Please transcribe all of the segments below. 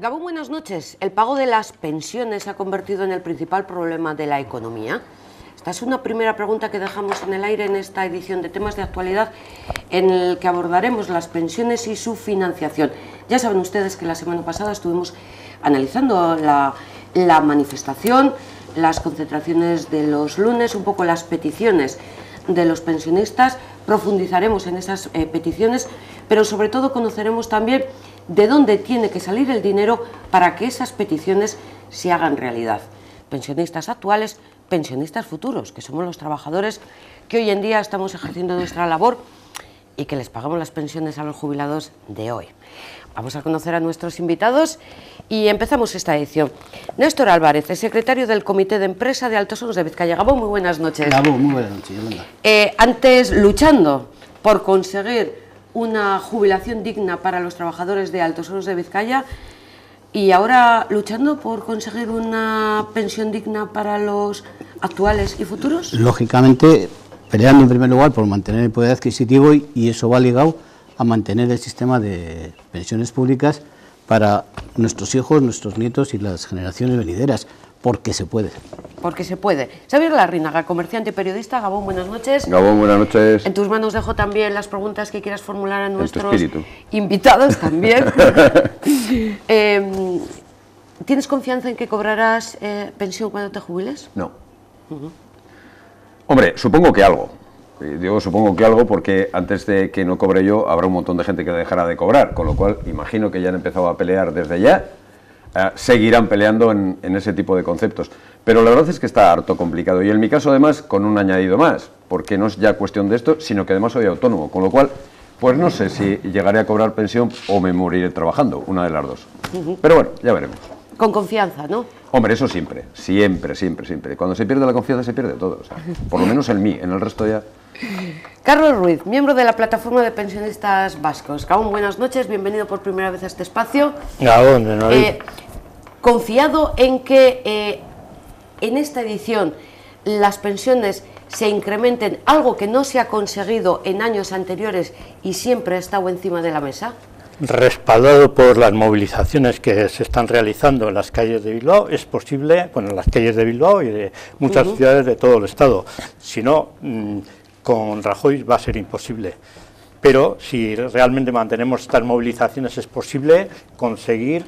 Gabón, buenas noches. El pago de las pensiones se ha convertido en el principal problema de la economía. Esta es una primera pregunta que dejamos en el aire en esta edición de Temas de Actualidad, en el que abordaremos las pensiones y su financiación. Ya saben ustedes que la semana pasada estuvimos analizando la manifestación, las concentraciones de los lunes, un poco las peticiones de los pensionistas. Profundizaremos en esas peticiones, pero sobre todo conoceremos también de dónde tiene que salir el dinero para que esas peticiones se hagan realidad. Pensionistas actuales, pensionistas futuros, que somos los trabajadores que hoy en día estamos ejerciendo nuestra labor y que les pagamos las pensiones a los jubilados de hoy. Vamos a conocer a nuestros invitados y empezamos esta edición. Néstor Álvarez, el secretario del Comité de Empresa de Altos Hornos de Vizcaya. Gabón, muy buenas noches. Gabón, muy buenas noches, Yolanda. Antes luchando por conseguir una jubilación digna para los trabajadores de Altos Hornos de Vizcaya y ahora luchando por conseguir una pensión digna para los actuales y futuros. Lógicamente, peleando en primer lugar por mantener el poder adquisitivo y eso va ligado a mantener el sistema de pensiones públicas para nuestros hijos, nuestros nietos y las generaciones venideras, porque se puede. Porque se puede. Xavier Larrínaga, comerciante y periodista. Gabón, buenas noches. Gabón, buenas noches. En tus manos dejo también las preguntas que quieras formular a nuestros invitados también. ¿Tienes confianza en que cobrarás pensión cuando te jubiles? No. Hombre, supongo que algo. Digo supongo que algo porque antes de que no cobre yo habrá un montón de gente que dejará de cobrar, con lo cual imagino que ya han empezado a pelear desde ya. Seguirán peleando en ese tipo de conceptos, pero la verdad es que está harto complicado y en mi caso además con un añadido más, porque no es ya cuestión de esto, sino que además soy autónomo, con lo cual pues no sé si llegaré a cobrar pensión o me moriré trabajando, una de las dos, pero bueno, ya veremos. Con confianza, ¿no? Hombre, eso siempre, cuando se pierde la confianza se pierde todo, o sea, por lo menos en mí, en el resto ya. Carlos Ruiz, miembro de la Plataforma de Pensionistas Vascos. Gabón, buenas noches, bienvenido por primera vez a este espacio. Gabón, de nuevo. Confiado en que en esta edición las pensiones se incrementen, algo que no se ha conseguido en años anteriores y siempre ha estado encima de la mesa. Respaldado por las movilizaciones que se están realizando en las calles de Bilbao, es posible, bueno, en las calles de Bilbao y de muchas ciudades de todo el Estado. Si no, con Rajoy va a ser imposible. Pero si realmente mantenemos estas movilizaciones es posible conseguir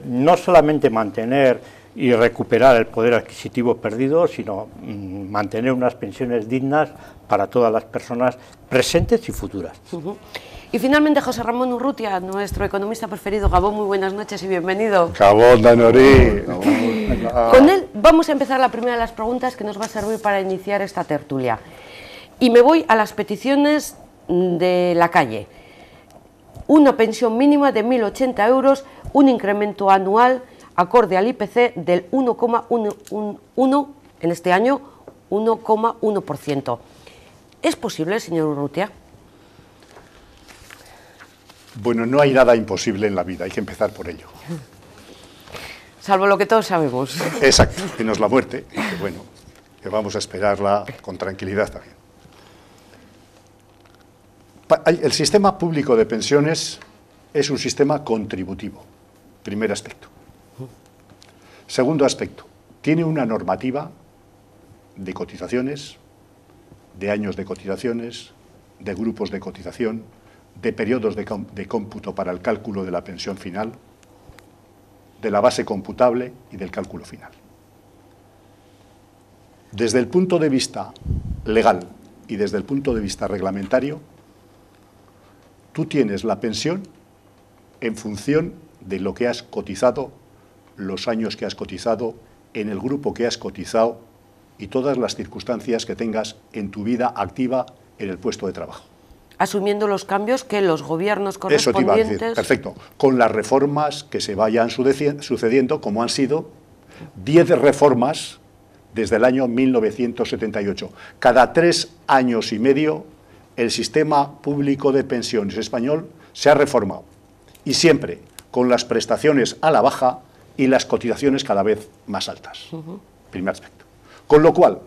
no solamente mantener y recuperar el poder adquisitivo perdido, sino mantener unas pensiones dignas para todas las personas presentes y futuras. Y finalmente José Ramón Urrutia, nuestro economista preferido. Gabón, muy buenas noches y bienvenido. Gabón, Danorí. Con él vamos a empezar la primera de las preguntas que nos va a servir para iniciar esta tertulia. Y me voy a las peticiones de la calle. Una pensión mínima de 1.080 euros, un incremento anual acorde al IPC del 1,1, en este año 1,1%. ¿Es posible, señor Urrutia? Bueno, no hay nada imposible en la vida, hay que empezar por ello. Salvo lo que todos sabemos. Exacto, menos la muerte, que bueno, que vamos a esperarla con tranquilidad también. El sistema público de pensiones es un sistema contributivo, primer aspecto. Segundo aspecto, tiene una normativa de cotizaciones, de años de cotizaciones, de grupos de cotización, de periodos de cómputo para el cálculo de la pensión final, de la base computable y del cálculo final. Desde el punto de vista legal y desde el punto de vista reglamentario, tú tienes la pensión en función de lo que has cotizado, los años que has cotizado, en el grupo que has cotizado y todas las circunstancias que tengas en tu vida activa en el puesto de trabajo. Asumiendo los cambios que los gobiernos correspondientes... Eso te iba a decir, perfecto. Con las reformas que se vayan sucediendo, como han sido 10 reformas desde el año 1978. Cada 3 años y medio el sistema público de pensiones español se ha reformado. Y siempre con las prestaciones a la baja y las cotizaciones cada vez más altas. Primer aspecto. Con lo cual,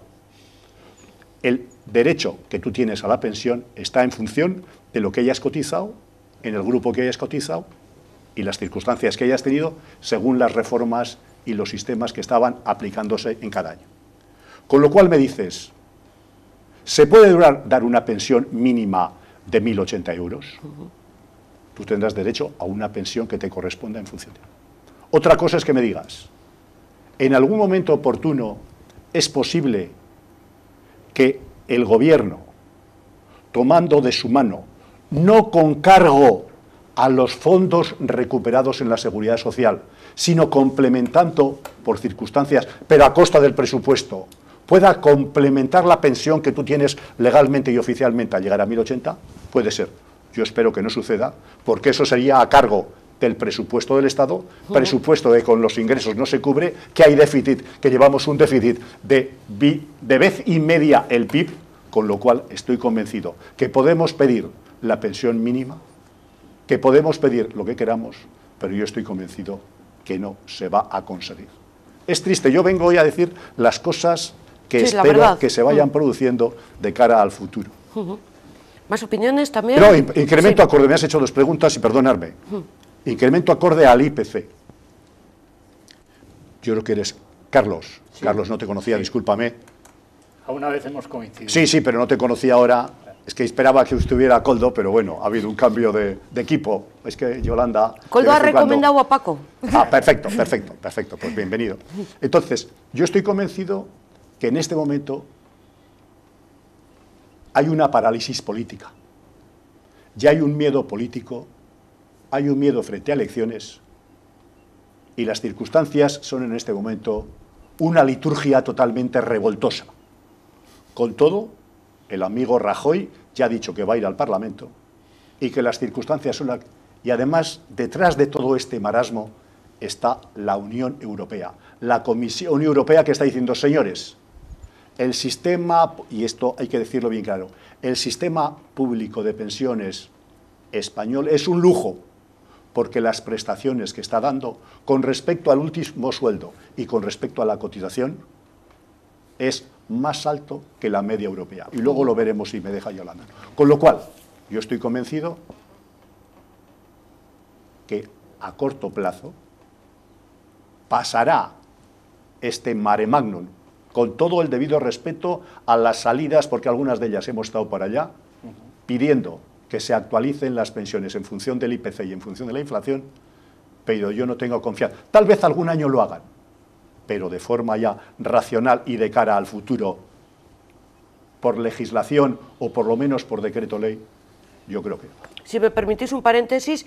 el derecho que tú tienes a la pensión está en función de lo que hayas cotizado, en el grupo que hayas cotizado y las circunstancias que hayas tenido según las reformas y los sistemas que estaban aplicándose en cada año. Con lo cual me dices, ¿se puede dar una pensión mínima de 1.080 euros? Tú tendrás derecho a una pensión que te corresponda en función de... Otra cosa es que me digas, en algún momento oportuno es posible que el gobierno, tomando de su mano, no con cargo a los fondos recuperados en la Seguridad Social, sino complementando por circunstancias, pero a costa del presupuesto, pueda complementar la pensión que tú tienes legalmente y oficialmente al llegar a 1.080, puede ser. Yo espero que no suceda, porque eso sería a cargo del presupuesto del Estado, presupuesto que con los ingresos no se cubre, que hay déficit, que llevamos un déficit de vez y media el PIB, con lo cual estoy convencido que podemos pedir la pensión mínima, que podemos pedir lo que queramos, pero yo estoy convencido que no se va a conseguir. Es triste, yo vengo hoy a decir las cosas que espero que se vayan produciendo de cara al futuro. ¿Más opiniones también? Pero incremento acorde, me has hecho 2 preguntas y perdonarme. Incremento acorde al IPC. Yo creo que eres Carlos. Sí. Carlos, no te conocía, discúlpame. A una vez hemos coincidido. Sí, pero no te conocía ahora. Es que esperaba que estuviera Koldo, pero bueno, ha habido un cambio de equipo. Es que Yolanda... Koldo ha recomendado a Paco. Ah, perfecto, pues bienvenido. Entonces, yo estoy convencido que en este momento hay una parálisis política. Ya hay un miedo político, hay un miedo frente a elecciones, y las circunstancias son en este momento una liturgia totalmente revoltosa. Con todo, el amigo Rajoy ya ha dicho que va a ir al Parlamento y que las circunstancias son... Y además, detrás de todo este marasmo está la Unión Europea, la Comisión Europea, que está diciendo, señores, el sistema, y esto hay que decirlo bien claro, el sistema público de pensiones español es un lujo, porque las prestaciones que está dando con respecto al último sueldo y con respecto a la cotización es más alto que la media europea. Y luego lo veremos si me deja Yolanda. Con lo cual, yo estoy convencido que a corto plazo pasará este mare magnum, con todo el debido respeto a las salidas, porque algunas de ellas hemos estado por allá, pidiendo que se actualicen las pensiones en función del IPC y en función de la inflación, pero yo no tengo confianza. Tal vez algún año lo hagan, pero de forma ya racional y de cara al futuro, por legislación o por lo menos por decreto ley, yo creo que no. Si me permitís un paréntesis,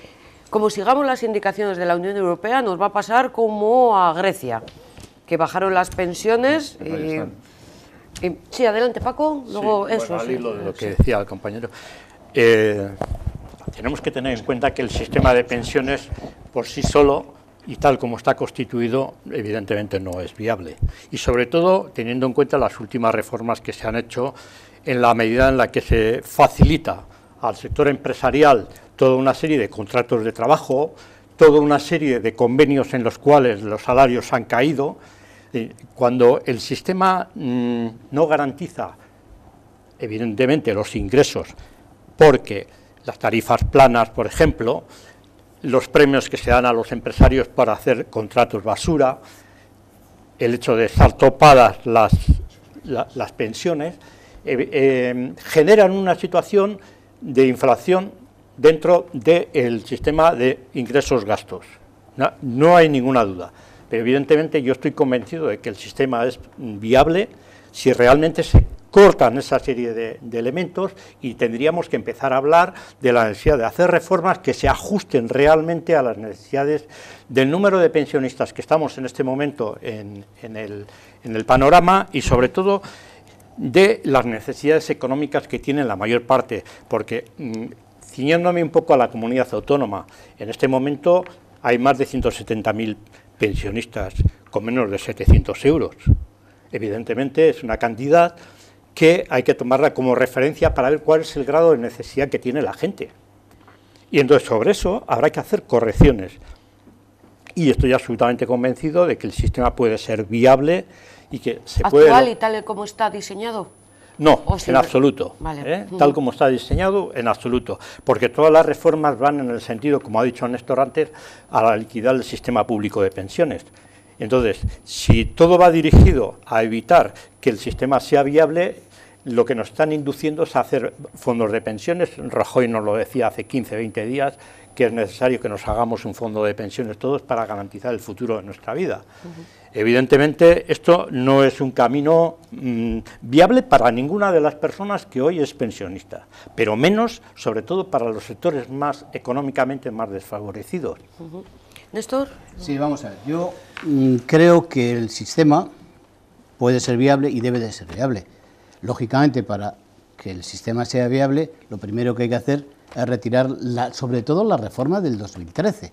como sigamos las indicaciones de la Unión Europea, nos va a pasar como a Grecia, que bajaron las pensiones y sí, adelante Paco, luego sí, eso. Bueno, al hilo de lo que decía el compañero. Tenemos que tener en cuenta que el sistema de pensiones por sí solo y tal como está constituido evidentemente no es viable, y sobre todo teniendo en cuenta las últimas reformas que se han hecho en la medida en la que se facilita al sector empresarial toda una serie de contratos de trabajo, toda una serie de convenios en los cuales los salarios han caído. Cuando el sistema no garantiza evidentemente los ingresos, porque las tarifas planas, por ejemplo, los premios que se dan a los empresarios para hacer contratos basura, el hecho de estar topadas las pensiones, generan una situación de inflación dentro del sistema de ingresos-gastos. No hay ninguna duda, pero evidentemente yo estoy convencido de que el sistema es viable si realmente se cortan esa serie de elementos, y tendríamos que empezar a hablar de la necesidad de hacer reformas que se ajusten realmente a las necesidades del número de pensionistas que estamos en este momento en el panorama, y sobre todo de las necesidades económicas que tienen la mayor parte, porque ciñéndome un poco a la comunidad autónoma, en este momento hay más de 170.000 pensionistas con menos de 700 euros. Evidentemente es una cantidad que hay que tomarla como referencia para ver cuál es el grado de necesidad que tiene la gente. Y entonces sobre eso habrá que hacer correcciones. Y estoy absolutamente convencido de que el sistema puede ser viable y que se puede... ¿Actual y tal como está diseñado? No, ¿O si en no? absoluto. Vale. Tal como está diseñado, en absoluto. Porque todas las reformas van en el sentido, como ha dicho Néstor antes, a la liquidar el sistema público de pensiones. Entonces, si todo va dirigido a evitar que el sistema sea viable, lo que nos están induciendo es a hacer fondos de pensiones. Rajoy nos lo decía hace 15, 20 días, que es necesario que nos hagamos un fondo de pensiones todos para garantizar el futuro de nuestra vida. Evidentemente, esto no es un camino viable para ninguna de las personas que hoy es pensionista, pero menos, sobre todo, para los sectores más económicamente más desfavorecidos. Néstor. Sí, vamos a ver. Yo creo que el sistema puede ser viable y debe de ser viable. Lógicamente, para que el sistema sea viable, lo primero que hay que hacer es retirar, sobre todo, la reforma del 2013.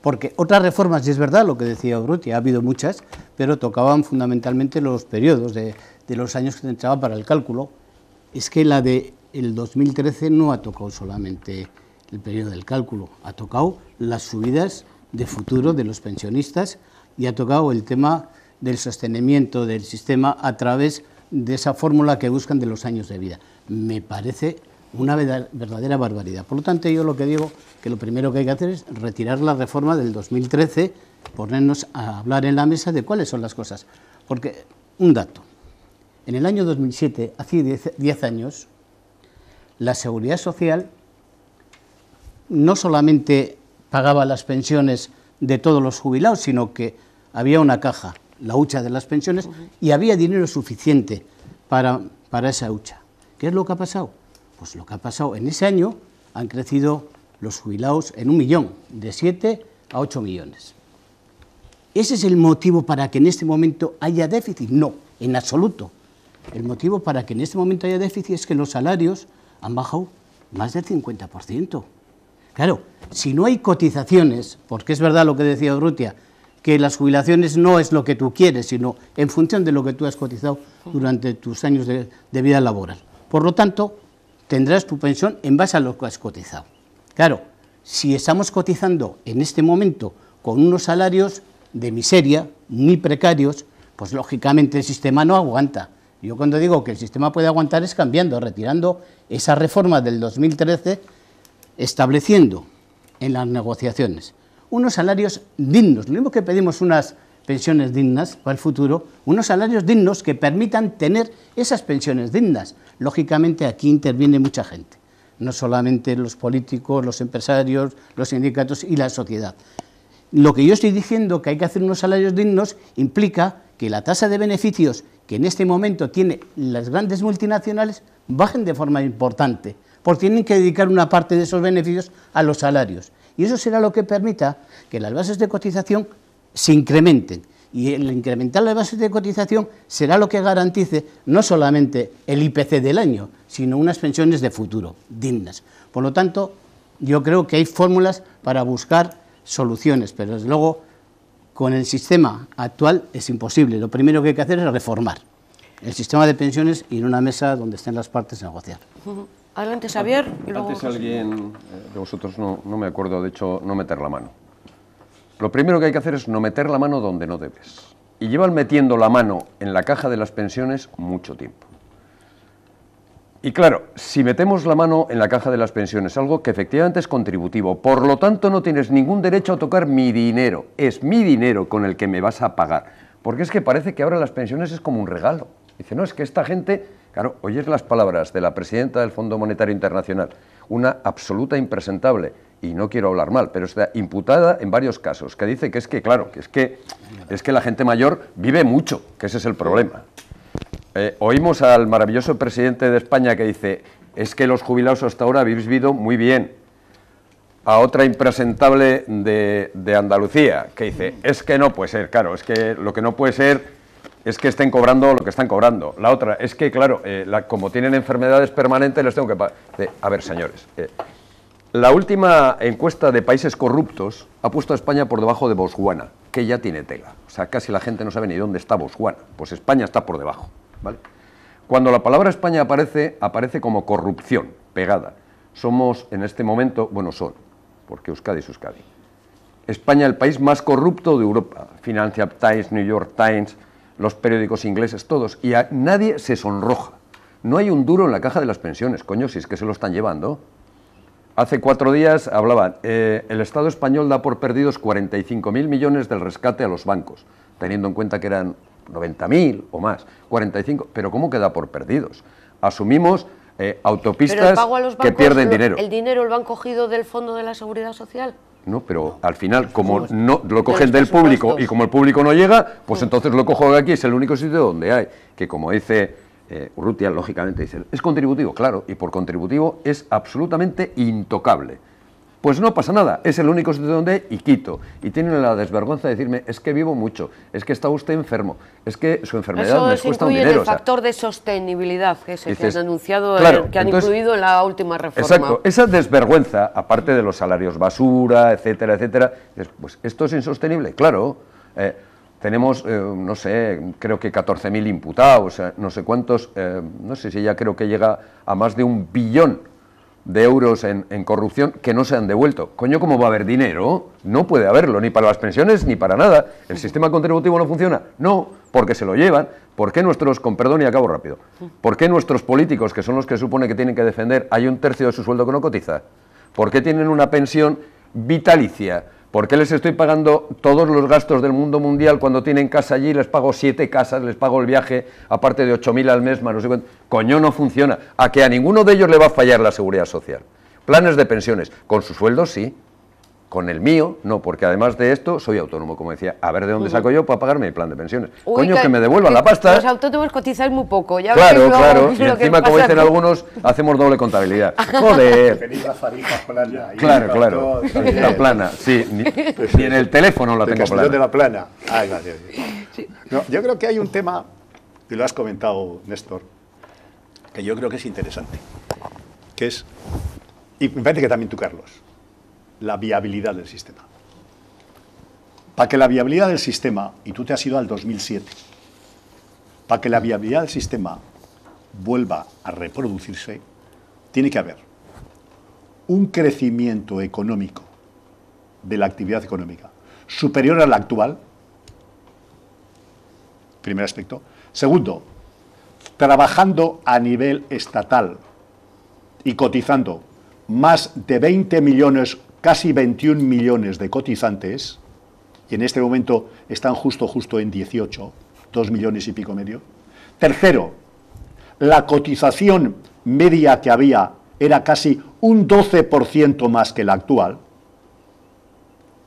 Porque otras reformas, y es verdad lo que decía Urrutia, ha habido muchas, pero tocaban fundamentalmente los periodos de los años que se entraba para el cálculo. Es que la del 2013 no ha tocado solamente el periodo del cálculo, ha tocado las subidas de futuro de los pensionistas y ha tocado el tema del sostenimiento del sistema a través de esa fórmula que buscan de los años de vida. Me parece una verdadera barbaridad. Por lo tanto, yo lo que digo, que lo primero que hay que hacer es retirar la reforma del 2013, ponernos a hablar en la mesa de cuáles son las cosas. Porque, un dato, en el año 2007, hace 10 años, la Seguridad Social no solamente pagaba las pensiones de todos los jubilados, sino que había una caja, la hucha de las pensiones, y había dinero suficiente para esa hucha. ¿Qué es lo que ha pasado? Pues lo que ha pasado, en ese año han crecido los jubilados en 1 millón, de 7 a 8 millones. ¿Ese es el motivo para que en este momento haya déficit? No, en absoluto. El motivo para que en este momento haya déficit es que los salarios han bajado más del 50%. Claro, si no hay cotizaciones, porque es verdad lo que decía Urrutia, que las jubilaciones no es lo que tú quieres, sino en función de lo que tú has cotizado durante tus años de vida laboral. Por lo tanto, tendrás tu pensión en base a lo que has cotizado. Claro, si estamos cotizando en este momento con unos salarios de miseria, muy precarios, pues lógicamente el sistema no aguanta. Yo cuando digo que el sistema puede aguantar es cambiando, retirando esa reforma del 2013, estableciendo en las negociaciones unos salarios dignos. Lo mismo que pedimos unas pensiones dignas para el futuro, unos salarios dignos que permitan tener esas pensiones dignas. Lógicamente aquí interviene mucha gente, no solamente los políticos, los empresarios, los sindicatos y la sociedad. Lo que yo estoy diciendo, que hay que hacer unos salarios dignos, implica que la tasa de beneficios que en este momento tienen las grandes multinacionales bajen de forma importante, porque tienen que dedicar una parte de esos beneficios a los salarios. Y eso será lo que permita que las bases de cotización se incrementen. Y el incrementar las bases de cotización será lo que garantice no solamente el IPC del año, sino unas pensiones de futuro dignas. Por lo tanto, yo creo que hay fórmulas para buscar soluciones, pero desde luego con el sistema actual es imposible. Lo primero que hay que hacer es reformar el sistema de pensiones y en una mesa donde estén las partes a negociar. Adelante, Xavier. Y luego Antes alguien de vosotros, no me acuerdo, de hecho, no meter la mano. Lo primero que hay que hacer es no meter la mano donde no debes. Y llevan metiendo la mano en la caja de las pensiones mucho tiempo. Y claro, si metemos la mano en la caja de las pensiones, algo que efectivamente es contributivo, por lo tanto no tienes ningún derecho a tocar mi dinero, es mi dinero con el que me vas a pagar. Porque es que parece que ahora las pensiones es como un regalo. Dice, no, es que esta gente, claro, oyes las palabras de la presidenta del Fondo Monetario Internacional, una absoluta impresentable, y no quiero hablar mal, pero está imputada en varios casos, que dice que es que, claro, que es que la gente mayor vive mucho, que ese es el problema. Oímos al maravilloso presidente de España que dice, es que los jubilados hasta ahora habéis vivido muy bien. A otra impresentable de Andalucía, que dice, es que no puede ser, claro, es que lo que no puede ser es que estén cobrando lo que están cobrando. La otra, es que, claro, como tienen enfermedades permanentes, les tengo que pagar. A ver, señores, la última encuesta de países corruptos ha puesto a España por debajo de Botswana, que ya tiene tela. O sea, casi la gente no sabe ni dónde está Botswana. Pues España está por debajo, ¿vale? Cuando la palabra España aparece como corrupción, pegada. Somos, en este momento, bueno, porque Euskadi es Euskadi. España, el país más corrupto de Europa. Financial Times, New York Times, los periódicos ingleses, todos. Y a nadie se sonroja. no hay un duro en la caja de las pensiones, coño, si es que se lo están llevando. Hace 4 días hablaban, el Estado español da por perdidos 45.000 millones del rescate a los bancos, teniendo en cuenta que eran 90.000 o más, 45, pero ¿cómo queda por perdidos? Asumimos autopistas ¿Pero el pago a los bancos, que pierden dinero. ¿El dinero lo han cogido del Fondo de la Seguridad Social? No, pero al final, como no lo cogen del público y como el público no llega, pues entonces lo cojo de aquí, es el único sitio donde hay, que como dice Urrutia, lógicamente dice, es contributivo, claro, y por contributivo es absolutamente intocable. Pues no pasa nada, es el único sitio donde hay y quito. Y tienen la desvergüenza de decirme, es que vivo mucho, es que está usted enfermo, es que su enfermedad les cuesta un dinero. Eso incluye el factor de sostenibilidad que se han anunciado, claro, que han incluido en la última reforma. Exacto, esa desvergüenza, aparte de los salarios basura, etcétera, etcétera, pues esto es insostenible, claro. Tenemos, no sé, creo que 14.000 imputados, no sé cuántos, no sé si ya creo que llega a más de 1 billón de euros en corrupción que no se han devuelto. Coño, ¿cómo va a haber dinero? No puede haberlo, ni para las pensiones ni para nada. ¿El sistema contributivo no funciona? No, porque se lo llevan. ¿Por qué nuestros, con perdón y acabo rápido, por qué nuestros políticos, que son los que supone que tienen que defender, hay 1/3 de su sueldo que no cotiza? ¿Por qué tienen una pensión vitalicia? ¿Por qué les estoy pagando todos los gastos del mundo mundial cuando tienen casa allí? Les pago 7 casas, les pago el viaje, aparte de 8.000 al mes, más no sé cuánto. Coño, no funciona. A que a ninguno de ellos le va a fallar la seguridad social. Planes de pensiones, con su sueldo sí, con el mío no, porque además de esto soy autónomo, como decía, a ver de dónde saco yo para pagarme el plan de pensiones. Uy, coño, que me devuelvan la pasta. Los autónomos cotizáis muy poco, ya claro, veis claro, y lo encima, como dicen algunos, hacemos doble contabilidad. Joder. Tenéis la farija plana. Claro, la plana, sí, ni en el teléfono la tengo plana. De la plana. Ay, gracias. No, yo creo que hay un tema, y lo has comentado, Néstor, que yo creo que es interesante, que es, y me parece que también tú, Carlos, la viabilidad del sistema. Para que la viabilidad del sistema, y tú te has ido al 2007, para que la viabilidad del sistema vuelva a reproducirse, tiene que haber un crecimiento económico de la actividad económica superior al actual, primer aspecto. Segundo, trabajando a nivel estatal y cotizando más de 20 millones, casi 21 millones de cotizantes, y en este momento están justo en 18, 2 millones y pico medio. Tercero, la cotización media que había era casi un 12% más que la actual.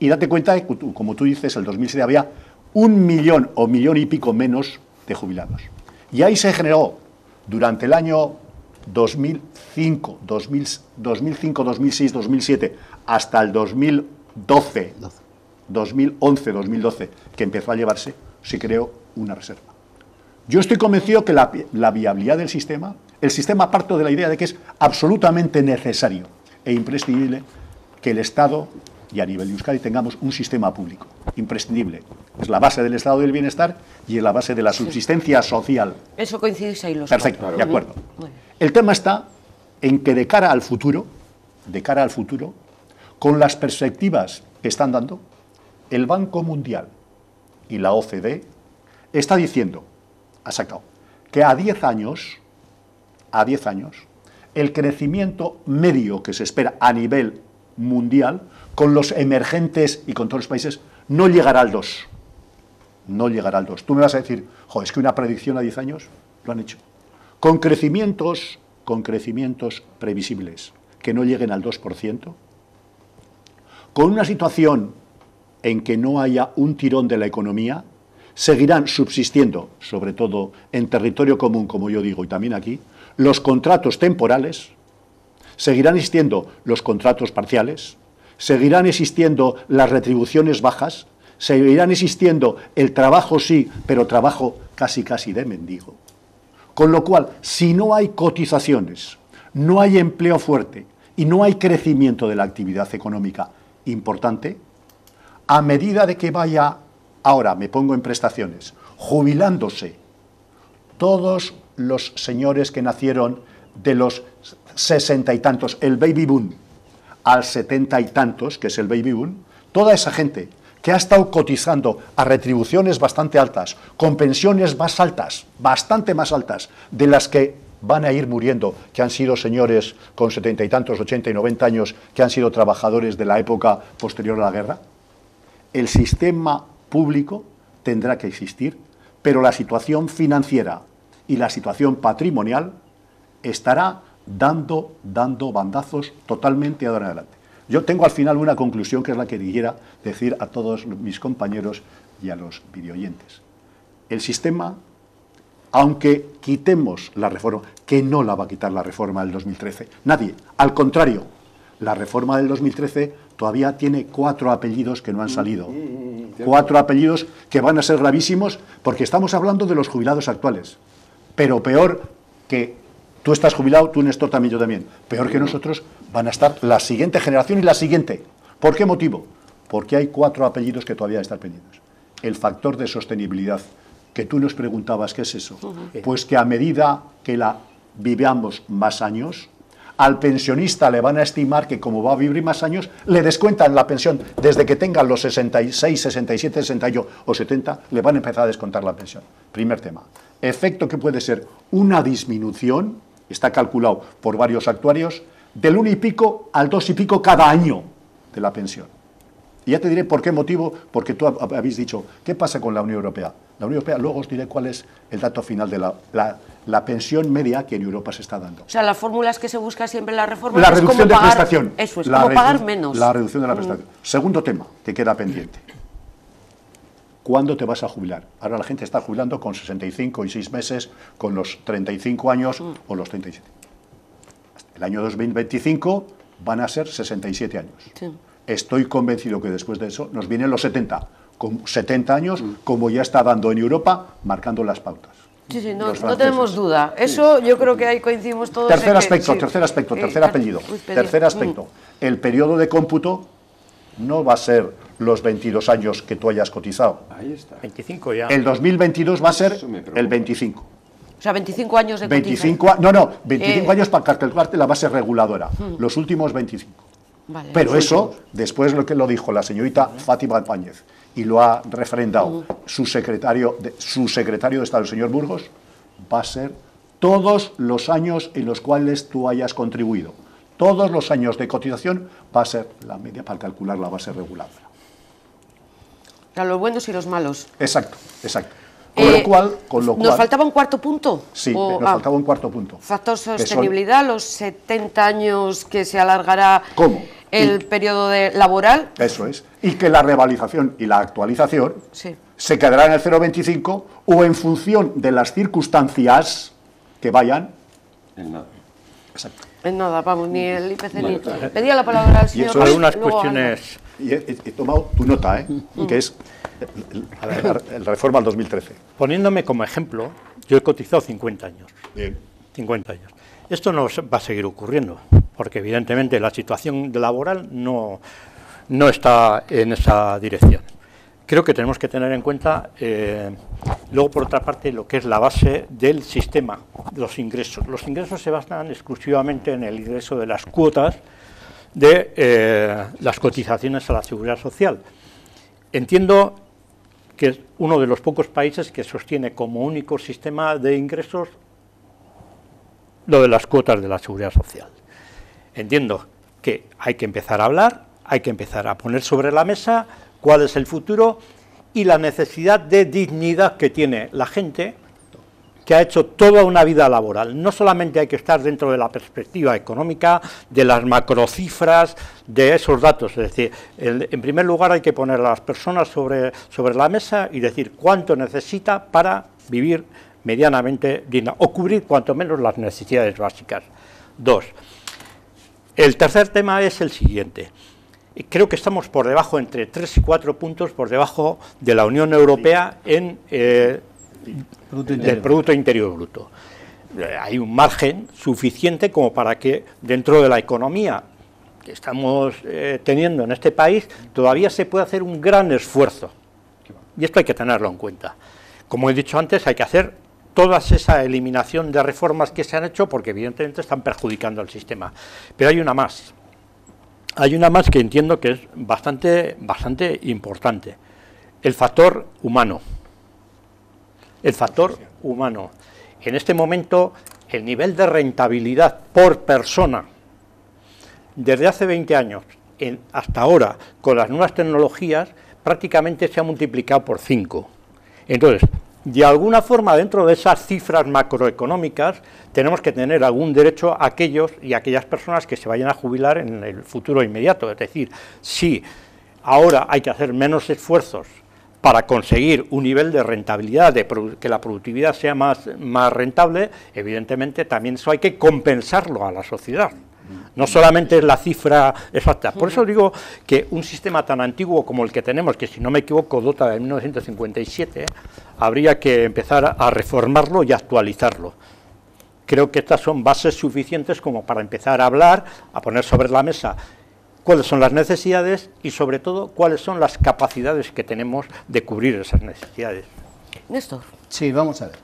Y date cuenta que, como tú dices, el 2007 había 1 millón o 1 millón y pico menos de jubilados. Y ahí se generó, durante el año 2005, 2006, 2007, hasta el 2011, 2012, que empezó a llevarse, se creó una reserva. Yo estoy convencido que la viabilidad del sistema, el sistema parto de la idea de que es absolutamente necesario e imprescindible que el Estado, y a nivel de Euskadi, tengamos un sistema público, imprescindible. Es la base del estado del bienestar y es la base de la subsistencia social. Eso coincidís ahí los Perfecto, cuatro. de acuerdo. El tema está en que de cara al futuro, con las perspectivas que están dando, el Banco Mundial y la OCDE está diciendo, ha sacado, que a 10 años, el crecimiento medio que se espera a nivel mundial, con los emergentes y con todos los países, no llegará al 2. No llegará al 2. Tú me vas a decir, joder, es que una predicción a 10 años lo han hecho. Con crecimientos previsibles que no lleguen al 2%, con una situación en que no haya un tirón de la economía, seguirán subsistiendo, sobre todo en territorio común, como yo digo, y también aquí, los contratos temporales, seguirán existiendo los contratos parciales, seguirán existiendo las retribuciones bajas, seguirán existiendo el trabajo sí, pero trabajo casi de mendigo. Con lo cual, si no hay cotizaciones, no hay empleo fuerte y no hay crecimiento de la actividad económica importante, a medida de que vaya, ahora me pongo en prestaciones, jubilándose todos los señores que nacieron de los 60 y tantos, el baby boom, al 70 y tantos, que es el baby boom, toda esa gente que ha estado cotizando a retribuciones bastante altas, con pensiones más altas, bastante más altas, de las que van a ir muriendo, que han sido señores con 70 y tantos, 80 y 90 años, que han sido trabajadores de la época posterior a la guerra? El sistema público tendrá que existir, pero la situación financiera y la situación patrimonial estará dando bandazos totalmente de ahora en adelante. Yo tengo al final una conclusión que es la que quisiera decir a todos mis compañeros y a los videoyentes. El sistema, aunque quitemos la reforma, que no la va a quitar la reforma del 2013, nadie, al contrario, la reforma del 2013 todavía tiene 4 apellidos que no han salido, 4 apellidos que van a ser gravísimos, porque estamos hablando de los jubilados actuales, pero peor que tú estás jubilado, tú Néstor también, yo también, peor que nosotros van a estar la siguiente generación y la siguiente. ¿Por qué motivo? Porque hay 4 apellidos que todavía están pendientes. El factor de sostenibilidad, que tú nos preguntabas, ¿qué es eso? Pues que a medida que la vivamos más años, al pensionista le van a estimar que como va a vivir más años, le descuentan la pensión desde que tenga los 66, 67, 68 o 70, le van a empezar a descontar la pensión. Primer tema. Efecto que puede ser una disminución, está calculado por varios actuarios, del 1 y pico al 2 y pico cada año de la pensión. Y ya te diré por qué motivo, porque tú habéis dicho, ¿qué pasa con la Unión Europea? La Unión Europea, luego os diré cuál es el dato final de la pensión media que en Europa se está dando. O sea, las fórmulas que se busca siempre en la reforma La es reducción como de pagar, prestación. eso es, como pagar menos. La reducción de la prestación. Segundo tema que queda pendiente. ¿Cuándo te vas a jubilar? Ahora la gente está jubilando con 65 y 6 meses, con los 35 años o los 37. El año 2025 van a ser 67 años. Sí. Estoy convencido que después de eso nos vienen los 70. Con 70 años, como ya está dando en Europa, marcando las pautas. Sí, sí, Los no tenemos franceses. duda. Eso yo creo que ahí coincidimos todos. Tercer en que- aspecto, sí. tercer apellido. Tercer aspecto. El periodo de cómputo no va a ser los 22 años que tú hayas cotizado. Ahí está. 25 ya. El 2022 va a ser Eso me preocupa. el 25. O sea, 25 años de 25 años para calcularte la base reguladora. Los últimos 25. Vale, Pero los eso, últimos. después lo que lo dijo la señorita Fátima Páñez, y lo ha refrendado su secretario de Estado, el señor Burgos, va a ser todos los años en los cuales tú hayas contribuido. Todos los años de cotización va a ser la media para calcular la base reguladora. O sea, los buenos y los malos. Exacto, exacto. Con lo cual, ¿Nos faltaba un cuarto punto? sí, nos faltaba un cuarto punto. Factor que son- sostenibilidad, los 70 años que se alargará ¿Cómo? el periodo laboral. Eso es. Y que la revalorización y la actualización Sí. se quedará en el 0,25 o en función de las circunstancias que vayan. En nada. Exacto. En nada, vamos, ni el IPC ni... Pedía la palabra al señor... eso es Ruiz, Algunas luego cuestiones. Y he tomado tu nota, que es la reforma del 2013. Poniéndome como ejemplo, yo he cotizado 50 años. Bien. 50 años. Esto no va a seguir ocurriendo, porque evidentemente la situación laboral no está en esa dirección. Creo que tenemos que tener en cuenta, luego por otra parte, lo que es la base del sistema, los ingresos. Los ingresos se basan exclusivamente en el ingreso de las cuotas de las cotizaciones a la Seguridad Social. Entiendo que es uno de los pocos países que sostiene como único sistema de ingresos lo de las cuotas de la Seguridad Social. Entiendo que hay que empezar a hablar, hay que empezar a poner sobre la mesa cuál es el futuro y la necesidad de dignidad que tiene la gente que ha hecho toda una vida laboral. No solamente hay que estar dentro de la perspectiva económica, de las macrocifras, de esos datos. Es decir, en primer lugar hay que poner a las personas sobre la mesa y decir cuánto necesita para vivir medianamente digna, o cubrir cuanto menos las necesidades básicas. 2. El tercer tema es el siguiente. Creo que estamos por debajo, entre 3 y 4 puntos por debajo de la Unión Europea en del Producto Interior Bruto. Hay un margen suficiente como para que dentro de la economía que estamos teniendo en este país todavía se pueda hacer un gran esfuerzo. Y esto hay que tenerlo en cuenta. Como he dicho antes, hay que hacer toda esa eliminación de reformas que se han hecho porque evidentemente están perjudicando al sistema. Pero hay una más. Hay una más que entiendo que es bastante importante. El factor humano. El factor humano. En este momento el nivel de rentabilidad por persona desde hace 20 años hasta ahora, con las nuevas tecnologías, prácticamente se ha multiplicado por 5. Entonces, de alguna forma, dentro de esas cifras macroeconómicas, tenemos que tener algún derecho a aquellos y aquellas personas que se vayan a jubilar en el futuro inmediato. Es decir, si ahora hay que hacer menos esfuerzos para conseguir un nivel de rentabilidad, que la productividad sea más rentable, evidentemente también eso hay que compensarlo a la sociedad. No solamente es la cifra exacta. Por eso digo que un sistema tan antiguo como el que tenemos, que si no me equivoco dota de 1957, habría que empezar a reformarlo y actualizarlo. Creo que estas son bases suficientes como para empezar a hablar, a poner sobre la mesa cuáles son las necesidades y sobre todo cuáles son las capacidades que tenemos de cubrir esas necesidades. Néstor. Sí, vamos a ver.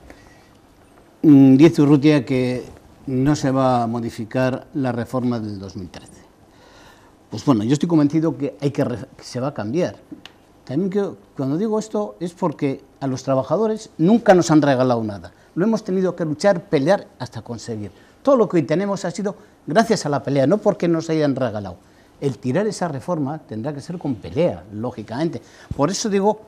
Dice Urrutia que no se va a modificar la reforma del 2013. Pues bueno, yo estoy convencido que se va a cambiar. También cuando digo esto es porque a los trabajadores nunca nos han regalado nada. Lo hemos tenido que luchar, pelear hasta conseguir. Todo lo que hoy tenemos ha sido gracias a la pelea, no porque nos hayan regalado. El tirar esa reforma tendrá que ser con pelea, lógicamente. Por eso digo,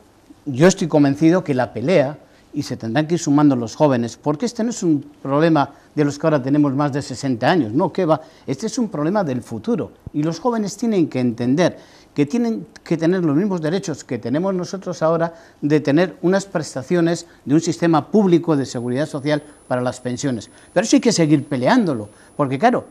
yo estoy convencido que la pelea, y se tendrán que ir sumando los jóvenes, porque este no es un problema de los que ahora tenemos más de 60 años, no, ¿qué va? Este es un problema del futuro, y los jóvenes tienen que entender que tienen que tener los mismos derechos que tenemos nosotros ahora de tener unas prestaciones de un sistema público de seguridad social para las pensiones. Pero eso hay que seguir peleándolo, porque claro,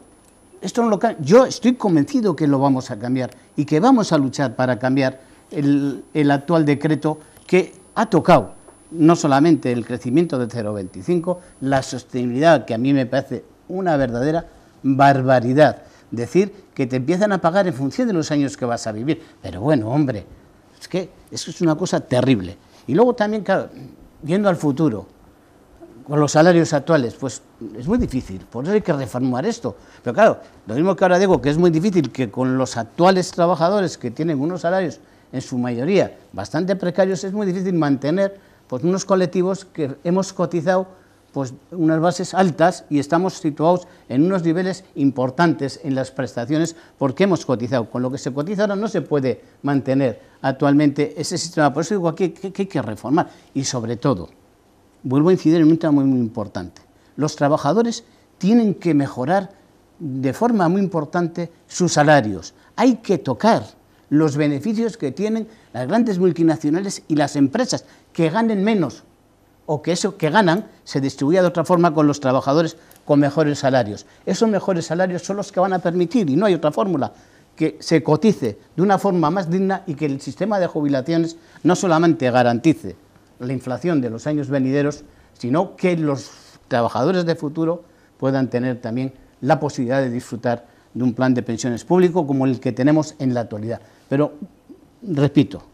esto no lo cambia. Yo estoy convencido que lo vamos a cambiar y que vamos a luchar para cambiar el actual decreto que ha tocado no solamente el crecimiento de 0,25, la sostenibilidad, que a mí me parece una verdadera barbaridad. Decir que te empiezan a pagar en función de los años que vas a vivir. Pero bueno, hombre, es que eso es una cosa terrible. Y luego también, claro, viendo al futuro, con los salarios actuales, pues es muy difícil, por eso hay que reformar esto. Pero claro, lo mismo que ahora digo, que es muy difícil que con los actuales trabajadores que tienen unos salarios, en su mayoría, bastante precarios, es muy difícil mantener pues unos colectivos que hemos cotizado pues unas bases altas y estamos situados en unos niveles importantes en las prestaciones porque hemos cotizado. Con lo que se cotiza ahora no se puede mantener actualmente ese sistema. Por eso digo aquí que hay que reformar. Y sobre todo, vuelvo a incidir en un tema muy importante. Los trabajadores tienen que mejorar de forma muy importante sus salarios. Hay que tocar los beneficios que tienen las grandes multinacionales y las empresas que ganen menos, o que eso que ganan se distribuya de otra forma con los trabajadores con mejores salarios. Esos mejores salarios son los que van a permitir, y no hay otra fórmula, que se cotice de una forma más digna y que el sistema de jubilaciones no solamente garantice la inflación de los años venideros, sino que los trabajadores de futuro puedan tener también la posibilidad de disfrutar de un plan de pensiones público como el que tenemos en la actualidad. Pero, repito,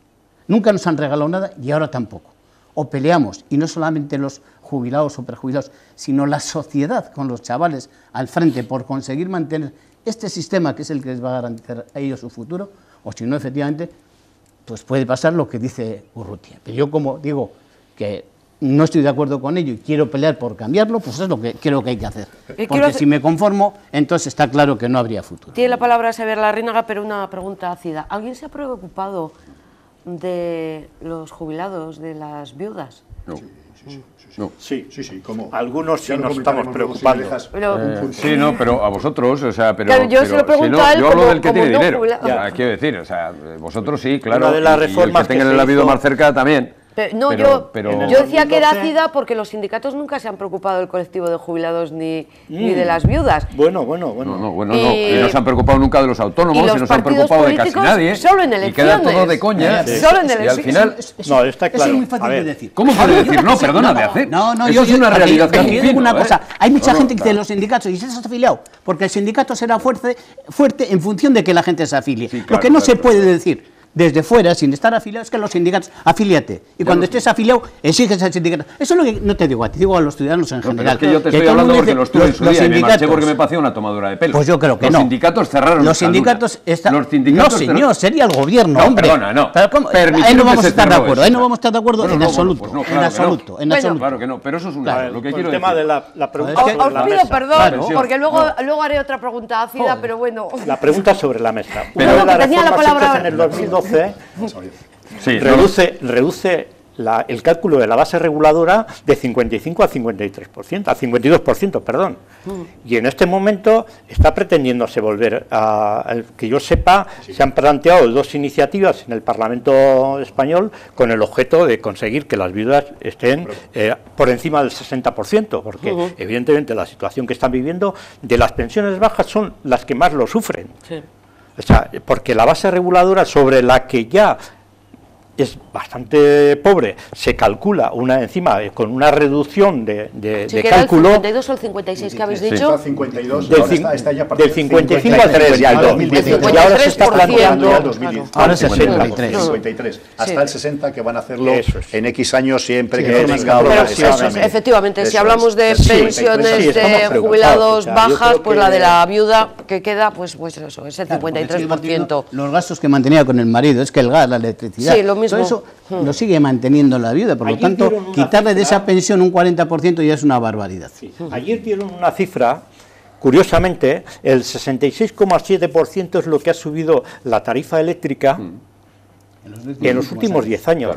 nunca nos han regalado nada y ahora tampoco. O peleamos, y no solamente los jubilados o prejubilados, sino la sociedad con los chavales al frente por conseguir mantener este sistema que es el que les va a garantizar a ellos su futuro, o si no, efectivamente, pues puede pasar lo que dice Urrutia. Pero yo, como digo que no estoy de acuerdo con ello y quiero pelear por cambiarlo, pues es lo que creo que hay que hacer. Porque si me conformo, entonces está claro que no habría futuro. Tiene la palabra Xavier Larrínaga, pero una pregunta ácida. ¿Alguien se ha preocupado de los jubilados, de las viudas? No. No. Sí. Como algunos sí nos estamos preocupando. Sí, no, pero a vosotros, o sea, pero, claro, yo se lo pregunto a él yo hablo del que tiene no dinero. Jubilado. Quiero decir, o sea, vosotros sí, claro, una de las y el reformas que tengan el habido más cerca también. Yo decía que era 2012, ácida porque los sindicatos nunca se han preocupado del colectivo de jubilados ni de las viudas. Bueno. No. Y no se han preocupado nunca de los autónomos, y no se han preocupado de casi nadie. Solo en elecciones. Y queda todo de coña. Solo en elecciones. Y al final... No, está claro. Eso es muy fácil de decir. ¿Cómo puede decir? No, perdona, de hacer. No, eso es una realidad que digo una cosa. Hay mucha gente que dice los sindicatos, y se has afiliado, porque el sindicato será fuerte en función de que la gente se afilie. Sí, claro, lo que no se puede decir. desde fuera, sin estar afiliado, es que los sindicatos, afíliate. Y cuando estés afiliado, exiges al sindicato. Eso es lo que no te digo a ti, digo a los ciudadanos en general. Es que yo te estoy hablando porque lo estuve en su día y me marché porque me parecía una tomadura de pelo. Pues yo creo que los no. Sindicatos cerraron. Los sindicatos están... Los sindicatos no, señor, sería el gobierno, no, hombre. Perdona, no. Ahí no vamos a estar de acuerdo, ahí no vamos a estar de acuerdo en absoluto. Pues no, en absoluto, en absoluto. Claro que no, pero eso es un Claro, lo que con quiero el tema decir. de la pregunta Es que- sobre la Os pido mesa. perdón, Claro. porque luego haré otra pregunta ácida, pero bueno. La pregunta sobre la mesa. Pero- Una de las que tenía la reformas palabra- hechas en el 2012 Sí, reduce el cálculo de la base reguladora de 55 a 53%, a 52%, perdón. Y en este momento está pretendiéndose volver a, que yo sepa, se han planteado 2 iniciativas en el Parlamento español con el objeto de conseguir que las viudas estén por encima del 60%, porque evidentemente la situación que están viviendo de las pensiones bajas son las que más lo sufren. Sí. O sea, porque la base reguladora sobre la que ya es bastante pobre, se calcula encima con una reducción de Sí, que cálculo era el 52 o el 56 que habéis Sí. dicho. Está 52, del, ahora cin- está ya a partir del 55 al 53, ya 52, 2018. y ahora se está 53%, planteando claro. 2010. Ahora es el 53. 53. Hasta el 60 que van a hacerlo Eso es. en X años siempre Sí, que de forma tenga Pero una- eso es, efectivamente, si Eso hablamos es. de Sí, pensiones sí, estamos de preocupados, jubilados o sea, yo bajas, creo pues que- la de la viuda que queda, pues eso, ese Claro, porque sigue 53%. manteniendo los gastos que mantenía con el marido, es que el gas, la electricidad, Sí, lo mismo. todo eso lo sigue manteniendo la viuda, por lo Ayer tanto, dieron una quitarle de cifra- esa pensión un 40% ya es una barbaridad. Ayer dieron una cifra, curiosamente, el 66,7% es lo que ha subido la tarifa eléctrica en los últimos 10 años.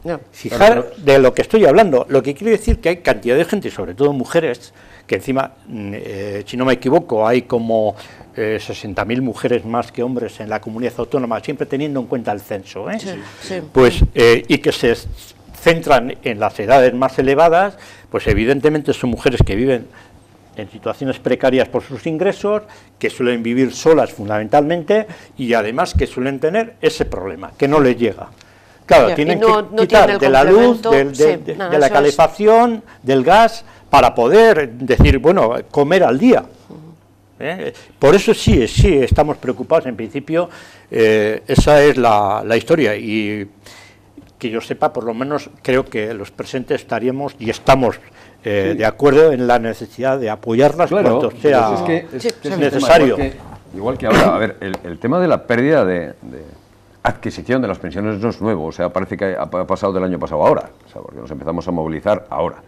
Ya. Fijar de lo que estoy hablando, lo que quiero decir que hay cantidad de gente, sobre todo mujeres, que encima, si no me equivoco, hay como 60.000 mujeres más que hombres en la comunidad autónoma, siempre teniendo en cuenta el censo, ¿eh? Sí. Pues, y que se centran en las edades más elevadas, pues evidentemente son mujeres que viven en situaciones precarias por sus ingresos, que suelen vivir solas fundamentalmente y además que suelen tener ese problema, que no les llega. Claro, Ya, tienen y no que quitar tienen el de la luz, complemento, sí, nada, de la eso es. calefacción, del gas, para poder decir, bueno, comer al día. Por eso sí, estamos preocupados. En principio, esa es la historia. Y que yo sepa, por lo menos creo que los presentes estaríamos y estamos de acuerdo en la necesidad de apoyarlas cuanto sea pues es el tema, necesario. igual que ahora, a ver, el tema de la pérdida de adquisición de las pensiones no es nuevo, o sea, parece que ha pasado del año pasado a ahora, o sea, porque nos empezamos a movilizar ahora.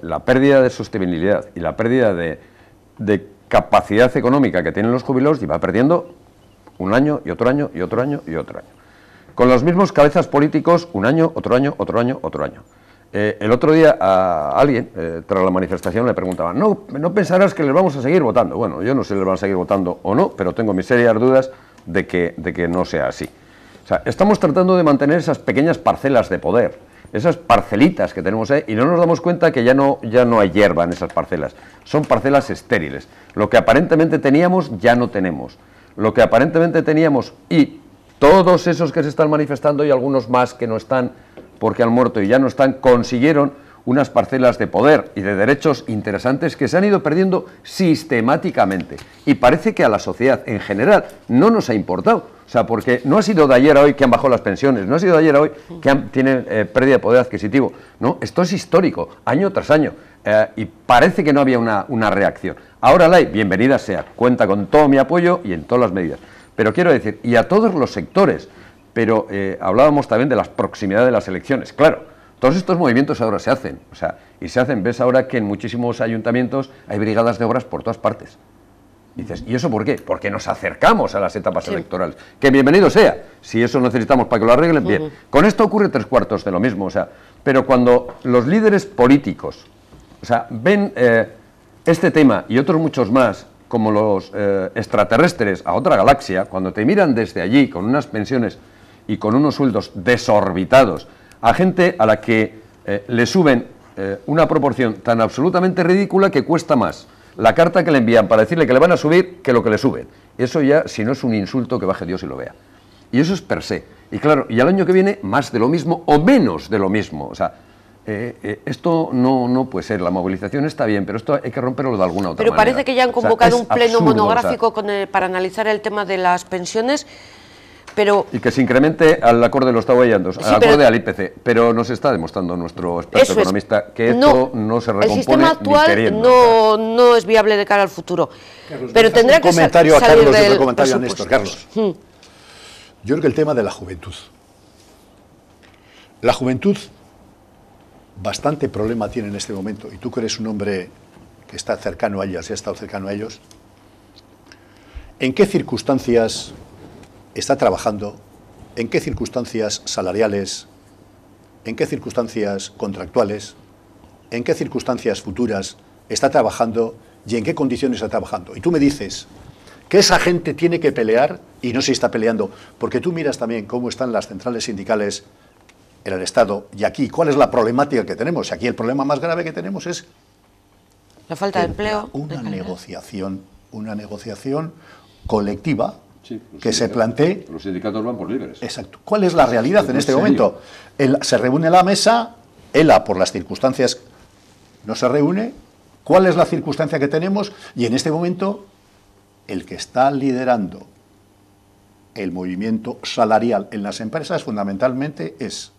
La pérdida de sostenibilidad y la pérdida de capacidad económica que tienen los jubilados y va perdiendo un año y otro año y otro año y otro año. Con los mismos cabezas políticos, un año, otro año, otro año, otro año. El otro día a alguien, tras la manifestación, le preguntaban, no pensarás que les vamos a seguir votando. Bueno, yo no sé si les van a seguir votando o no, pero tengo mis serias dudas de que no sea así. O sea, estamos tratando de mantener esas pequeñas parcelas de poder, esas parcelitas que tenemos ahí, y no nos damos cuenta que ya no hay hierba en esas parcelas. Son parcelas estériles. Lo que aparentemente teníamos, ya no tenemos. Lo que aparentemente teníamos, y todos esos que se están manifestando y algunos más que no están porque han muerto y ya no están, consiguieron unas parcelas de poder y de derechos interesantes que se han ido perdiendo sistemáticamente. Y parece que a la sociedad en general no nos ha importado. O sea, porque no ha sido de ayer a hoy que han bajado las pensiones, no ha sido de ayer a hoy que tienen pérdida de poder adquisitivo. No, esto es histórico, año tras año. Y parece que no había una reacción. Ahora la hay, bienvenida sea, cuenta con todo mi apoyo y en todas las medidas. Pero quiero decir, y a todos los sectores, pero hablábamos también de las proximidades de las elecciones. Claro, todos estos movimientos ahora se hacen, o sea, y se hacen, ves ahora que en muchísimos ayuntamientos hay brigadas de obras por todas partes. Y dices, ¿y eso por qué? Porque nos acercamos a las etapas electorales. Que bienvenido sea, si eso necesitamos para que lo arreglen, bien. Con esto ocurre 3/4 de lo mismo, o sea, pero cuando los líderes políticos, o sea, ven este tema y otros muchos más, como los extraterrestres a otra galaxia, cuando te miran desde allí con unas pensiones y con unos sueldos desorbitados, a gente a la que le suben una proporción tan absolutamente ridícula que cuesta más la carta que le envían para decirle que le van a subir que lo que le suben. Eso ya, si no es un insulto, que baje Dios y lo vea. Y eso es per se. Y claro, y al año que viene, más de lo mismo o menos de lo mismo. O sea, esto no puede ser. La movilización está bien, pero esto hay que romperlo de alguna otra Pero manera. parece que ya han O sea, convocado es un pleno absurdo, monográfico para analizar el tema de las pensiones. pero... Y que se incremente al acorde, lo está guayando, al acorde al IPC. Pero nos está demostrando nuestro experto economista que esto no se recompone. El sistema actual ni queriendo. no es viable de cara al futuro. Carlos, pero tendrá que comentario a salir Carlos y del otro comentario a Néstor. presupuesto. Carlos, yo creo que el tema de la juventud. La juventud bastante problema tiene en este momento, y tú que eres un hombre que está cercano a ellas y ha estado cercano a ellos, ¿en qué circunstancias está trabajando? ¿En qué circunstancias salariales? ¿En qué circunstancias contractuales? ¿En qué circunstancias futuras está trabajando y en qué condiciones está trabajando? Y tú me dices que esa gente tiene que pelear y no se está peleando, porque tú miras también cómo están las centrales sindicales en el Estado y aquí, ¿cuál es la problemática que tenemos? Y aquí el problema más grave que tenemos es La falta de empleo. una negociación colectiva que se plantee. Los sindicatos van por libres. Exacto. ¿Cuál es la realidad en este serio. momento? Se reúne la mesa, ELA por las circunstancias no se reúne. ¿Cuál es la circunstancia que tenemos? Y en este momento el que está liderando el movimiento salarial en las empresas fundamentalmente es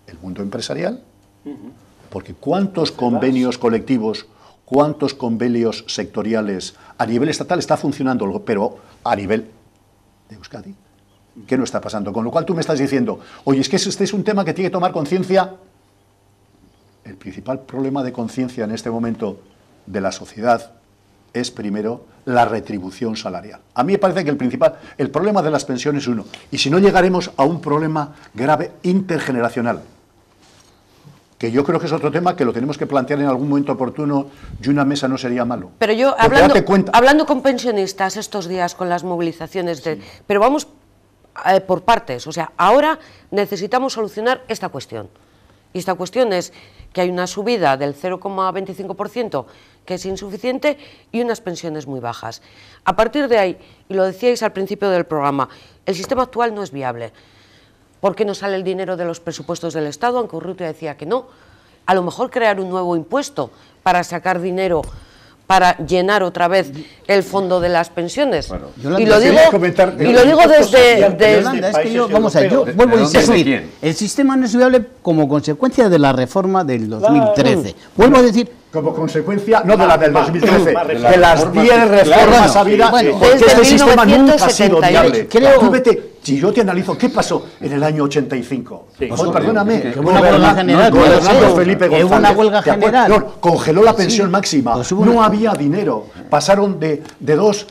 el mundo empresarial, porque ¿cuántos convenios colectivos, cuántos convenios sectoriales a nivel estatal está funcionando, pero a nivel de Euskadi? ¿Qué no está pasando? Con lo cual tú me estás diciendo, oye, es que este es un tema que tiene que tomar conciencia. El principal problema de conciencia en este momento de la sociedad es primero la retribución salarial. A mí me parece que el problema de las pensiones es uno, y si no llegaremos a un problema grave intergeneracional, que yo creo que es otro tema que lo tenemos que plantear en algún momento oportuno y una mesa no sería malo. Pero yo, hablando con pensionistas estos días, con las movilizaciones, pero vamos por partes, o sea, ahora necesitamos solucionar esta cuestión. Y esta cuestión es que hay una subida del 0,25%, que es insuficiente, y unas pensiones muy bajas. A partir de ahí, y lo decíais al principio del programa, el sistema actual no es viable. ¿Por qué no sale el dinero de los presupuestos del Estado? Aunque Urrutia decía que no. A lo mejor crear un nuevo impuesto para sacar dinero, para llenar otra vez el fondo de las pensiones. Bueno, y lo digo desde... Yolanda, es que yo vuelvo a insistir. El sistema no es viable como consecuencia de la reforma del 2013. Vuelvo a decir... Como consecuencia, no de la del 2013, de las 10 reformas habidas, porque este sistema nunca ha sido viable. Tú vete, si yo te analizo, ¿qué pasó en el año 85? Pues perdóname, hubo una huelga general. Gobernando Felipe González. Hubo una huelga general. No, congeló la pensión máxima, no había dinero. Pasaron de 2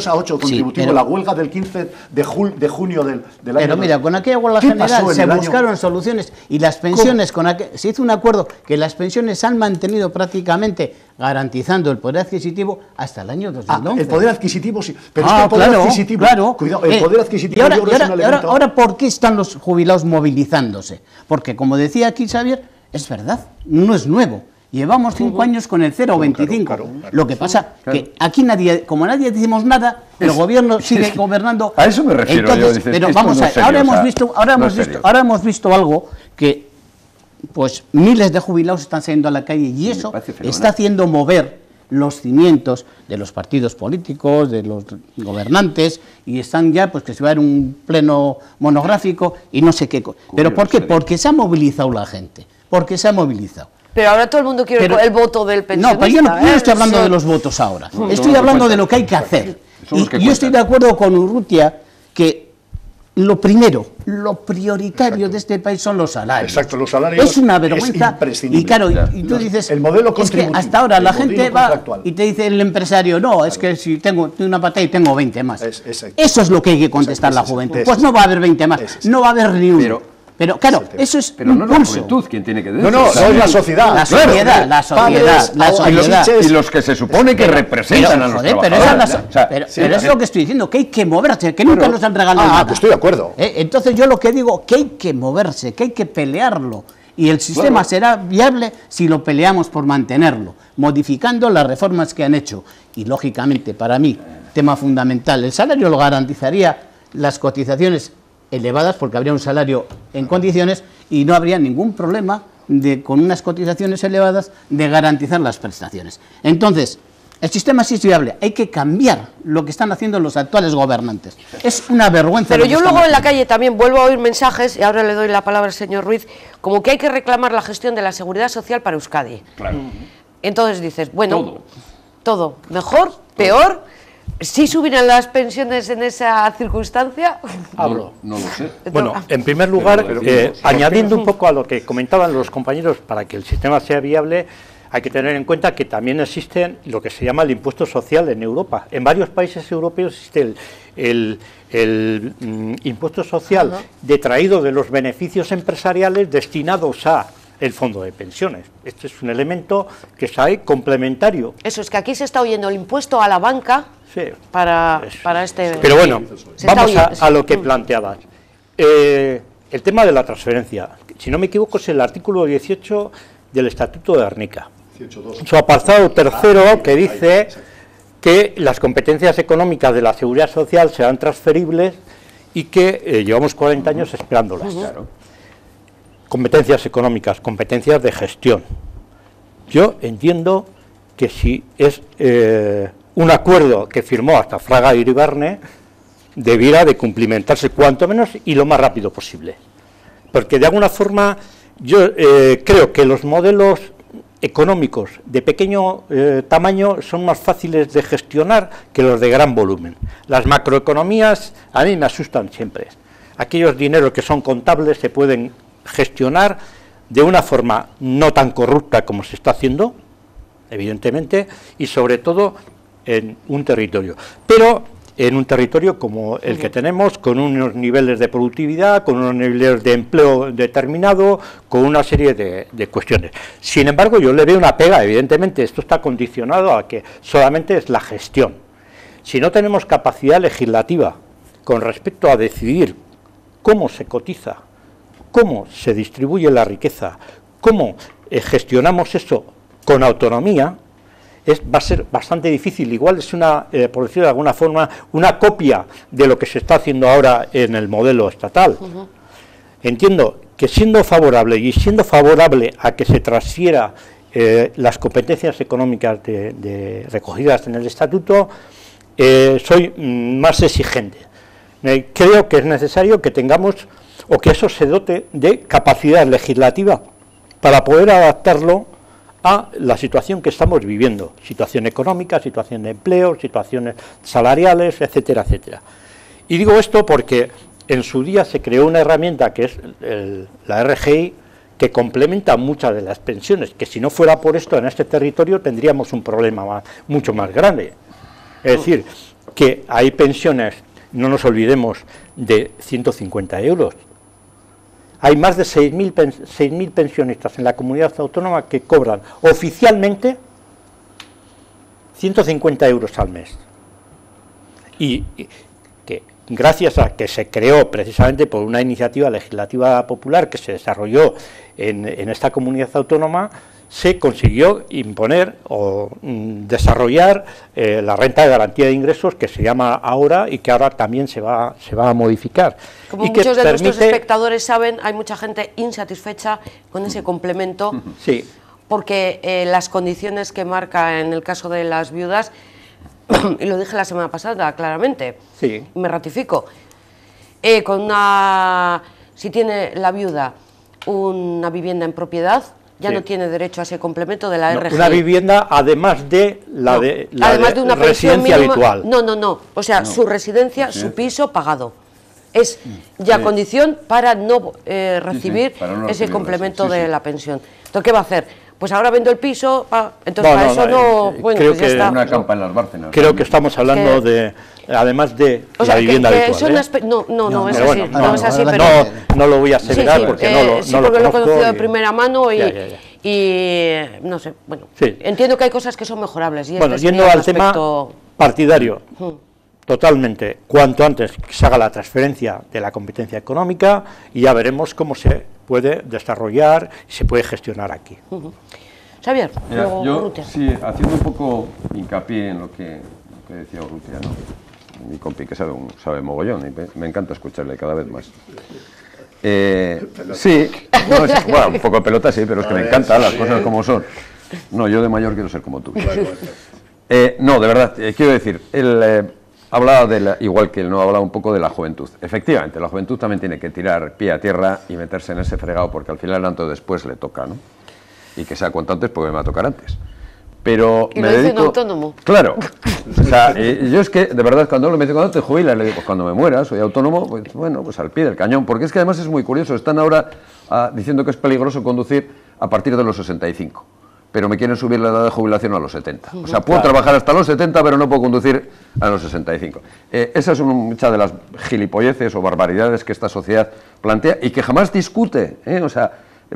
a 8 contributivos, la huelga del 15 de junio del año. Pero mira, con aquella huelga general se buscaron soluciones y las pensiones, se hizo un acuerdo que las pensiones han mantenido prácticamente garantizando el poder adquisitivo hasta el año 2011. El poder adquisitivo sí, pero es que el poder adquisitivo, cuidado, el poder adquisitivo ahora, ¿por qué están los jubilados movilizándose? Porque, como decía aquí Xavier, es verdad, no es nuevo. Llevamos 5 años con el 0,25. Claro. Lo que pasa que aquí como nadie decimos nada, el gobierno sigue gobernando. A eso me refiero. Entonces, yo, pero vamos a ver, ahora hemos visto algo que, pues, miles de jubilados están saliendo a la calle y eso está haciendo mover los cimientos de los partidos políticos, de los gobernantes, y están ya, pues, que se va a dar un pleno monográfico y no sé qué. ¿Pero por qué? Porque se ha movilizado la gente, porque se ha movilizado. Pero ahora todo el mundo quiere el voto del pensionista. No, pero yo no estoy hablando de los votos ahora. Estoy hablando de lo que hay que hacer. Y yo estoy de acuerdo con Urrutia que lo prioritario de este país son los salarios. Exacto, los salarios. Es una vergüenza. Imprescindible. Y claro, y tú dices, el modelo es que hasta ahora la gente va y te dice el empresario, no, es que si tengo una pata y tengo 20 más. Eso es lo que hay que contestar la juventud. Pues no va a haber 20 más, no va a haber ni uno. Pero claro, eso es pero no es la juventud quien tiene que decir. No es la sociedad. La sociedad. Y los que se supone que representan a los trabajadores. Pero es lo que estoy diciendo, que hay que moverse, que nunca nos han regalado nada. Pues estoy de acuerdo. Entonces yo lo que digo, que hay que moverse, que hay que pelearlo. Y el sistema será viable si lo peleamos por mantenerlo, modificando las reformas que han hecho. Y lógicamente, para mí, tema fundamental, el salario lo garantizaría las cotizaciones elevadas, porque habría un salario en condiciones y no habría ningún problema con unas cotizaciones elevadas de garantizar las prestaciones. Entonces, El sistema sí es viable, hay que cambiar lo que están haciendo los actuales gobernantes. Es una vergüenza. Pero yo luego en la calle también vuelvo a oír mensajes, y ahora le doy la palabra al señor Ruiz, como que hay que reclamar la gestión de la seguridad social para Euskadi. Claro. Entonces dices, bueno, todo, mejor, peor, ¿sí subirán las pensiones en esa circunstancia? Hablo. No lo sé. Bueno, en primer lugar, añadiendo un poco a lo que comentaban los compañeros, para que el sistema sea viable, hay que tener en cuenta que también existe lo que se llama el impuesto social en Europa. En varios países europeos existe el impuesto social detraído de los beneficios empresariales destinados a el fondo de pensiones. Este es un elemento que es ahí complementario. Eso es que aquí se está oyendo el impuesto a la banca para este... Pero bueno, vamos a lo que planteabas. El tema de la transferencia. Si no me equivoco, es el artículo 18 del Estatuto de Gernika. Su apartado tercero, que dice que las competencias económicas de la seguridad social serán transferibles y que llevamos 40 años esperándolas. Competencias económicas, competencias de gestión. Yo entiendo que si es un acuerdo que firmó hasta Fraga Iribarne, debiera de cumplimentarse cuanto menos y lo más rápido posible. Porque de alguna forma yo creo que los modelos económicos de pequeño tamaño son más fáciles de gestionar que los de gran volumen. Las macroeconomías a mí me asustan siempre. Aquellos dineros que son contables se pueden gestionar de una forma no tan corrupta como se está haciendo, evidentemente, y sobre todo en un territorio. Pero en un territorio como el que tenemos, con unos niveles de productividad, con unos niveles de empleo determinado, con una serie de cuestiones. Sin embargo, yo le veo una pega, evidentemente, esto está condicionado a que solamente es la gestión. Si no tenemos capacidad legislativa con respecto a decidir cómo se cotiza, cómo se distribuye la riqueza, cómo gestionamos eso con autonomía, va a ser bastante difícil. Igual es una, por decirlo de alguna forma, una copia de lo que se está haciendo ahora en el modelo estatal. Entiendo que siendo favorable a que se transfiera las competencias económicas recogidas en el estatuto, soy más exigente. Creo que es necesario que tengamos, o que eso se dote de capacidad legislativa para poder adaptarlo a la situación que estamos viviendo, situación económica, situación de empleo, situaciones salariales, etcétera, etcétera. Y digo esto porque en su día se creó una herramienta que es la RGI, que complementa muchas de las pensiones, que si no fuera por esto en este territorio tendríamos un problema mucho más grande. Es decir, que hay pensiones, no nos olvidemos, de 150 euros. Hay más de 6.000 pensionistas en la comunidad autónoma que cobran oficialmente 150 euros al mes. Y que gracias a que se creó precisamente por una iniciativa legislativa popular que se desarrolló en esta comunidad autónoma, se consiguió imponer o desarrollar la renta de garantía de ingresos, que se llama ahora y que ahora también se va a modificar. Como y muchos de nuestros espectadores saben, hay mucha gente insatisfecha con ese complemento, sí, porque las condiciones que marca en el caso de las viudas, y lo dije la semana pasada claramente, sí, me ratifico, si tiene la viuda una vivienda en propiedad, ya no tiene derecho a ese complemento de la RGI. Una vivienda además de la además de una residencia mínima, habitual. No, o sea, su residencia, su piso pagado. Es ya condición para no recibir ese complemento de la pensión. Entonces, ¿qué va a hacer? Pues ahora vendo el piso, entonces para eso no... Bueno, creo pues ya que está. Una campa en las Bárcenas. Creo que estamos hablando de, además de la vivienda habitual. No es así, no es así, pero... No lo voy a aseverar porque no lo he conocido de y... primera mano y no sé, bueno, entiendo que hay cosas que son mejorables. Y bueno, yendo al tema partidario, totalmente, cuanto antes se haga la transferencia de la competencia económica y ya veremos cómo se puede desarrollar y se puede gestionar aquí. Xavier, Mira, luego yo, Urrutia. sí, haciendo un poco hincapié en lo que decía Urrutia, ¿no? Mi compi que sabe mogollón y me encanta escucharle cada vez más. Sí, no es, bueno, un poco de pelota sí, pero es que me encantan las cosas como son. No, yo de mayor quiero ser como tú. No, de verdad, quiero decir, él hablaba igual que él, no hablaba un poco de la juventud. Efectivamente, la juventud también tiene que tirar pie a tierra y meterse en ese fregado, porque al final, tanto después le toca, ¿no? Y que sea cuanto antes, porque me va a tocar antes. Pero y me lo dice dedico... un autónomo. Claro. O sea, yo es que, de verdad, cuando me dice, ¿cuándo te jubilas? Le digo, pues cuando me muera, soy autónomo, pues bueno, pues al pie del cañón. Porque es que además es muy curioso, están ahora diciendo que es peligroso conducir a partir de los 65. Pero me quieren subir la edad de jubilación a los 70. O sea, puedo trabajar hasta los 70, pero no puedo conducir a los 65. Esa es mucha de las gilipolleces o barbaridades que esta sociedad plantea y que jamás discute, ¿eh? O sea,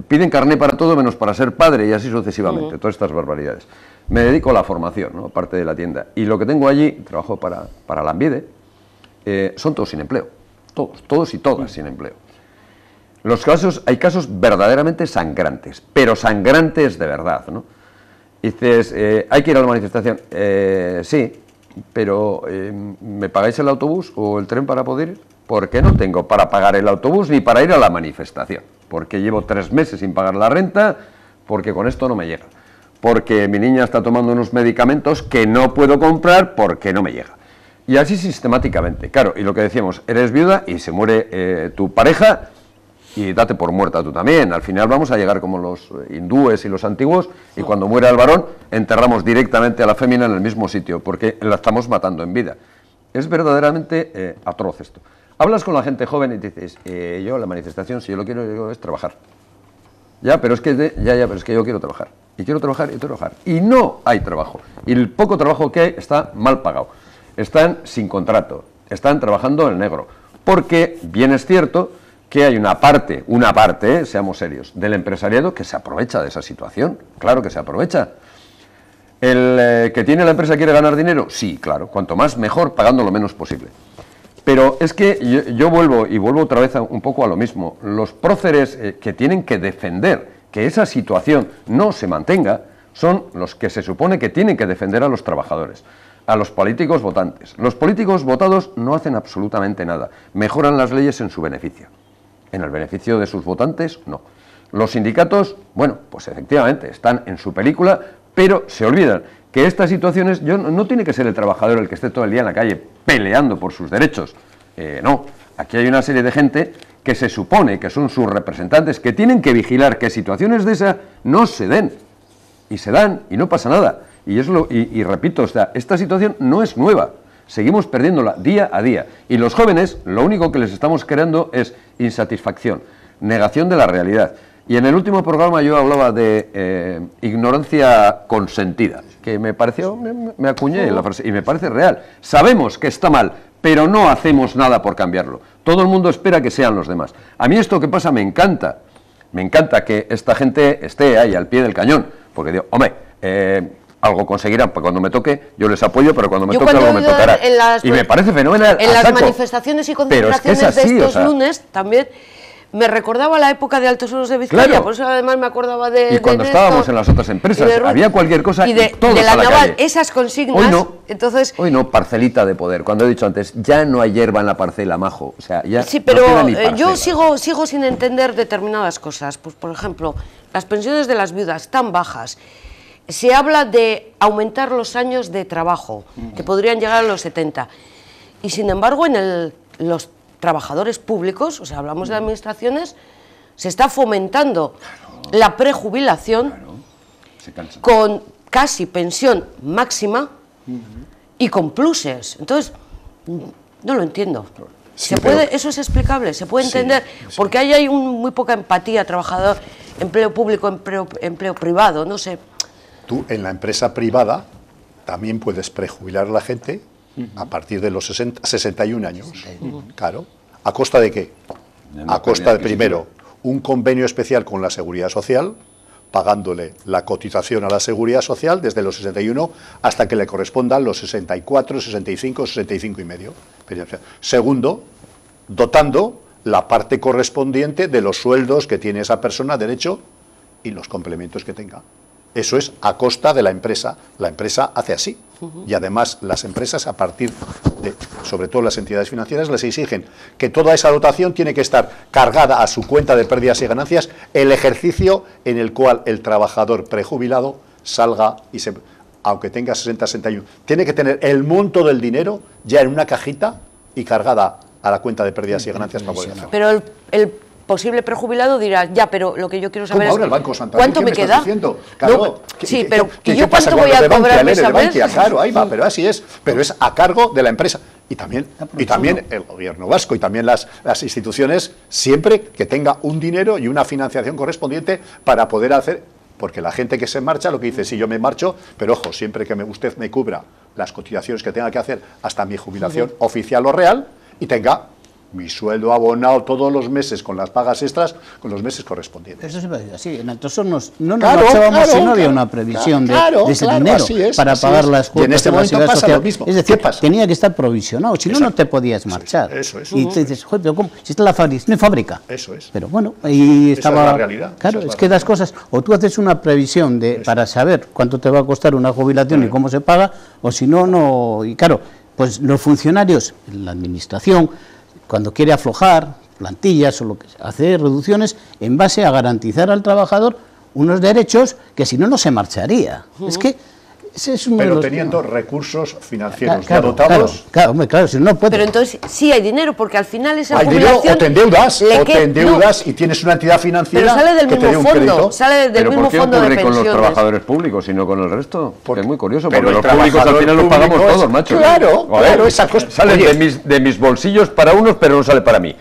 piden carné para todo menos para ser padre y así sucesivamente, todas estas barbaridades. Me dedico a la formación, ¿no? Aparte de la tienda. Y lo que tengo allí, trabajo para Lanbide, son todos sin empleo. Todos y todas sin empleo. Hay casos verdaderamente sangrantes, pero sangrantes de verdad, ¿no? Dices, ¿hay que ir a la manifestación? Sí, pero ¿me pagáis el autobús o el tren para poder ir? Porque no tengo para pagar el autobús ni para ir a la manifestación. Porque llevo 3 meses sin pagar la renta, porque con esto no me llega. Porque mi niña está tomando unos medicamentos que no puedo comprar porque no me llega. Y así sistemáticamente. Claro, y lo que decíamos, eres viuda y se muere tu pareja y date por muerta tú también. Al final vamos a llegar como los hindúes y los antiguos y cuando muera el varón enterramos directamente a la fémina en el mismo sitio porque la estamos matando en vida. Es verdaderamente atroz esto. Hablas con la gente joven y te dices, yo la manifestación, si yo lo quiero, digo, es trabajar. Ya, pero es que pero es que yo quiero trabajar. Y quiero trabajar y quiero trabajar. Y no hay trabajo. Y el poco trabajo que hay está mal pagado. Están sin contrato. Están trabajando en negro. Porque, bien es cierto, que hay una parte, seamos serios, del empresariado que se aprovecha de esa situación. Claro que se aprovecha. ¿El que tiene la empresa quiere ganar dinero? Sí, claro. Cuanto más mejor, pagando lo menos posible. Pero es que yo vuelvo otra vez un poco a lo mismo. Los próceres que tienen que defender que esa situación no se mantenga son los que se supone que tienen que defender a los trabajadores, a los políticos votantes. Los políticos votados no hacen absolutamente nada. Mejoran las leyes en su beneficio. En el beneficio de sus votantes, no. Los sindicatos, bueno, pues efectivamente están en su película, pero se olvidan que estas situaciones, no tiene que ser el trabajador el que esté todo el día en la calle peleando por sus derechos. No, aquí hay una serie de gente que se supone que son sus representantes, que tienen que vigilar que situaciones de esas no se den. Y se dan, y no pasa nada. Y repito, esta situación no es nueva. Seguimos perdiéndola día a día. Y los jóvenes, lo único que les estamos creando es insatisfacción, negación de la realidad. Y en el último programa yo hablaba de ignorancia consentida, que me pareció, me acuñé la frase, y me parece real. Sabemos que está mal, pero no hacemos nada por cambiarlo. Todo el mundo espera que sean los demás. A mí esto que pasa me encanta que esta gente esté ahí al pie del cañón, porque digo, hombre, algo conseguirán, pues cuando me toque yo les apoyo, pero cuando me toque algo me tocará. Y me parece fenomenal. En las manifestaciones y concentraciones es así, de estos lunes también me recordaba la época de Altos Hornos de Vizcaya, claro. Por eso además me acordaba de... Y cuando estábamos en las otras empresas, había cualquier cosa y todos de a la calle. Esas consignas, hoy no, parcelita de poder. Cuando he dicho antes, ya no hay hierba en la parcela, majo. O sea, ya sí, pero no queda ni parcela. Yo sigo sin entender determinadas cosas. Pues, por ejemplo, las pensiones de las viudas tan bajas. Se habla de aumentar los años de trabajo, que podrían llegar a los 70. Y sin embargo, los trabajadores públicos, o sea, hablamos de administraciones, se está fomentando la prejubilación con casi pensión máxima y con pluses. Entonces, no lo entiendo. Sí, ¿eso es explicable? ¿Se puede entender? Sí. Porque ahí hay muy poca empatía, trabajador, empleo público, empleo privado, no sé. Tú, en la empresa privada, también puedes prejubilar a la gente a partir de los 61 años. Claro. ¿A costa de qué? A costa de, primero, un convenio especial con la Seguridad Social, pagándole la cotización a la Seguridad Social desde los 61 hasta que le correspondan los 64, 65, 65 y medio. Segundo, dotando la parte correspondiente de los sueldos que tiene esa persona derecho y los complementos que tenga. Eso es a costa de la empresa. La empresa hace así. Y además las empresas, a partir de, sobre todo las entidades financieras, les exigen que toda esa dotación tiene que estar cargada a su cuenta de pérdidas y ganancias el ejercicio en el cual el trabajador prejubilado salga y se... aunque tenga 60, 61, tiene que tener el monto del dinero ya en una cajita y cargada a la cuenta de pérdidas y ganancias para poder hacerlo. Pero el posible prejubilado dirá, ya, pero lo que yo quiero saber ahora es el Banco Santander, ¿cuánto me queda? Claro, No, sí, pero ¿y yo pasa cuánto con voy los a de Bankia, cobrar el mes a de mes? Bankia? Claro, ahí va, pero así es. Pero es a cargo de la empresa. Y también el gobierno vasco y también las instituciones, siempre que tenga un dinero y una financiación correspondiente para poder hacer. Porque la gente que se marcha, lo que dice, sí, yo me marcho, pero ojo, siempre que usted me cubra las cotizaciones que tenga que hacer hasta mi jubilación oficial o real y tenga mi sueldo abonado todos los meses con las pagas extras, con los meses correspondientes. Eso siempre ha sido así. En Altosor no nos marchábamos si no había una previsión de ese dinero para pagar las cuotas. Y en este momento pasa social. lo mismo. Es decir, tenía que estar provisionado, si no, no te podías marchar. Eso es. Y te dices, joder, pero ¿cómo? Si está la fábrica, no hay fábrica. Eso es. Pero bueno, ahí estaba. Esa es la realidad. Claro, es que las cosas, o tú haces una previsión para saber cuánto te va a costar una jubilación y cómo se paga, o si no, no. Y claro, pues los funcionarios, la administración, cuando quiere aflojar plantillas o lo que sea, hace reducciones en base a garantizar al trabajador unos derechos que si no, no se marcharía. Es que ese es uno de pero los teniendo recursos financieros claro, dotados. Claro, si no puede. Pero entonces sí hay dinero, porque al final esa Hay dinero, jubilación... o te endeudas y tienes una entidad financiera pero sale del que te dé mismo un fondo, crédito. sale del ¿Pero mismo por qué fondo de ocurre con pensiones. los trabajadores públicos y no con el resto? Porque es muy curioso, pero porque el los públicos al trabajador final los pagamos público es- todos, macho. claro, Joder, claro, esa cosa. Salen Oye, de mis bolsillos para unos, pero no sale para mí.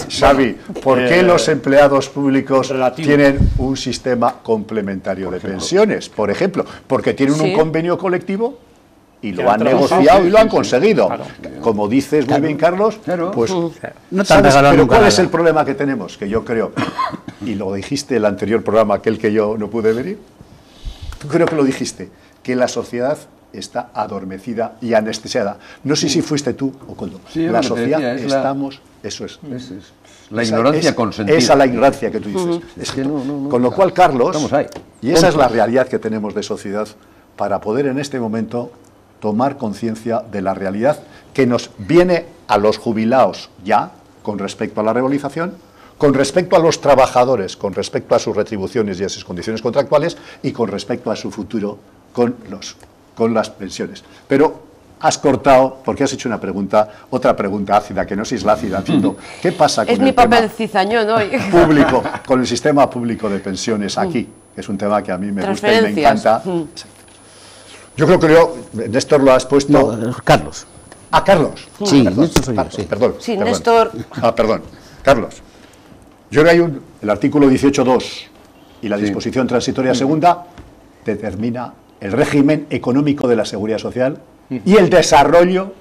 Xavi, ¿por qué los empleados públicos relativo. tienen un sistema complementario de pensiones? Por ejemplo, porque tienen Sí. un convenio colectivo y Que lo han han trabajado, negociado sí, y lo han sí, conseguido. claro. Como dices muy bien, Carlos, Claro. pues No te han ¿sabes? regalado Pero nunca ¿cuál es nada. el problema que tenemos? Que yo creo, y lo dijiste en el anterior programa, aquel que yo no pude venir, tú creo que lo dijiste, que la sociedad está adormecida y anestesiada. No sé si fuiste tú o Coldo. Sí, es La lo que te sociedad decía, es la- estamos, eso es. La Esa ignorancia es- consentida. Esa es la ignorancia que tú dices. Es que no, Con lo cual, Carlos, estamos ahí. y esa es la realidad que tenemos de sociedad, para poder en este momento tomar conciencia de la realidad que nos viene a los jubilados ya, con respecto a la revalorización, con respecto a los trabajadores, con respecto a sus retribuciones y a sus condiciones contractuales, y con respecto a su futuro con las pensiones. Pero has cortado, porque has hecho una pregunta, otra pregunta ácida, que no sé si es la ácida, entiendo. ¿Qué pasa con Es mi el tema papel cizañón hoy. público, con el sistema público de pensiones aquí? Que es un tema que a mí me gusta y me Transferencias. encanta. Yo creo que Néstor lo has puesto... No, Carlos. Ah, Carlos. Sí, Perdón, Néstor soy yo, Carlos, sí. Perdón. Sí, perdón. Néstor. Perdón. Carlos. Yo creo que hay el artículo 18.2 y la disposición transitoria segunda determina el régimen económico de la seguridad social y el desarrollo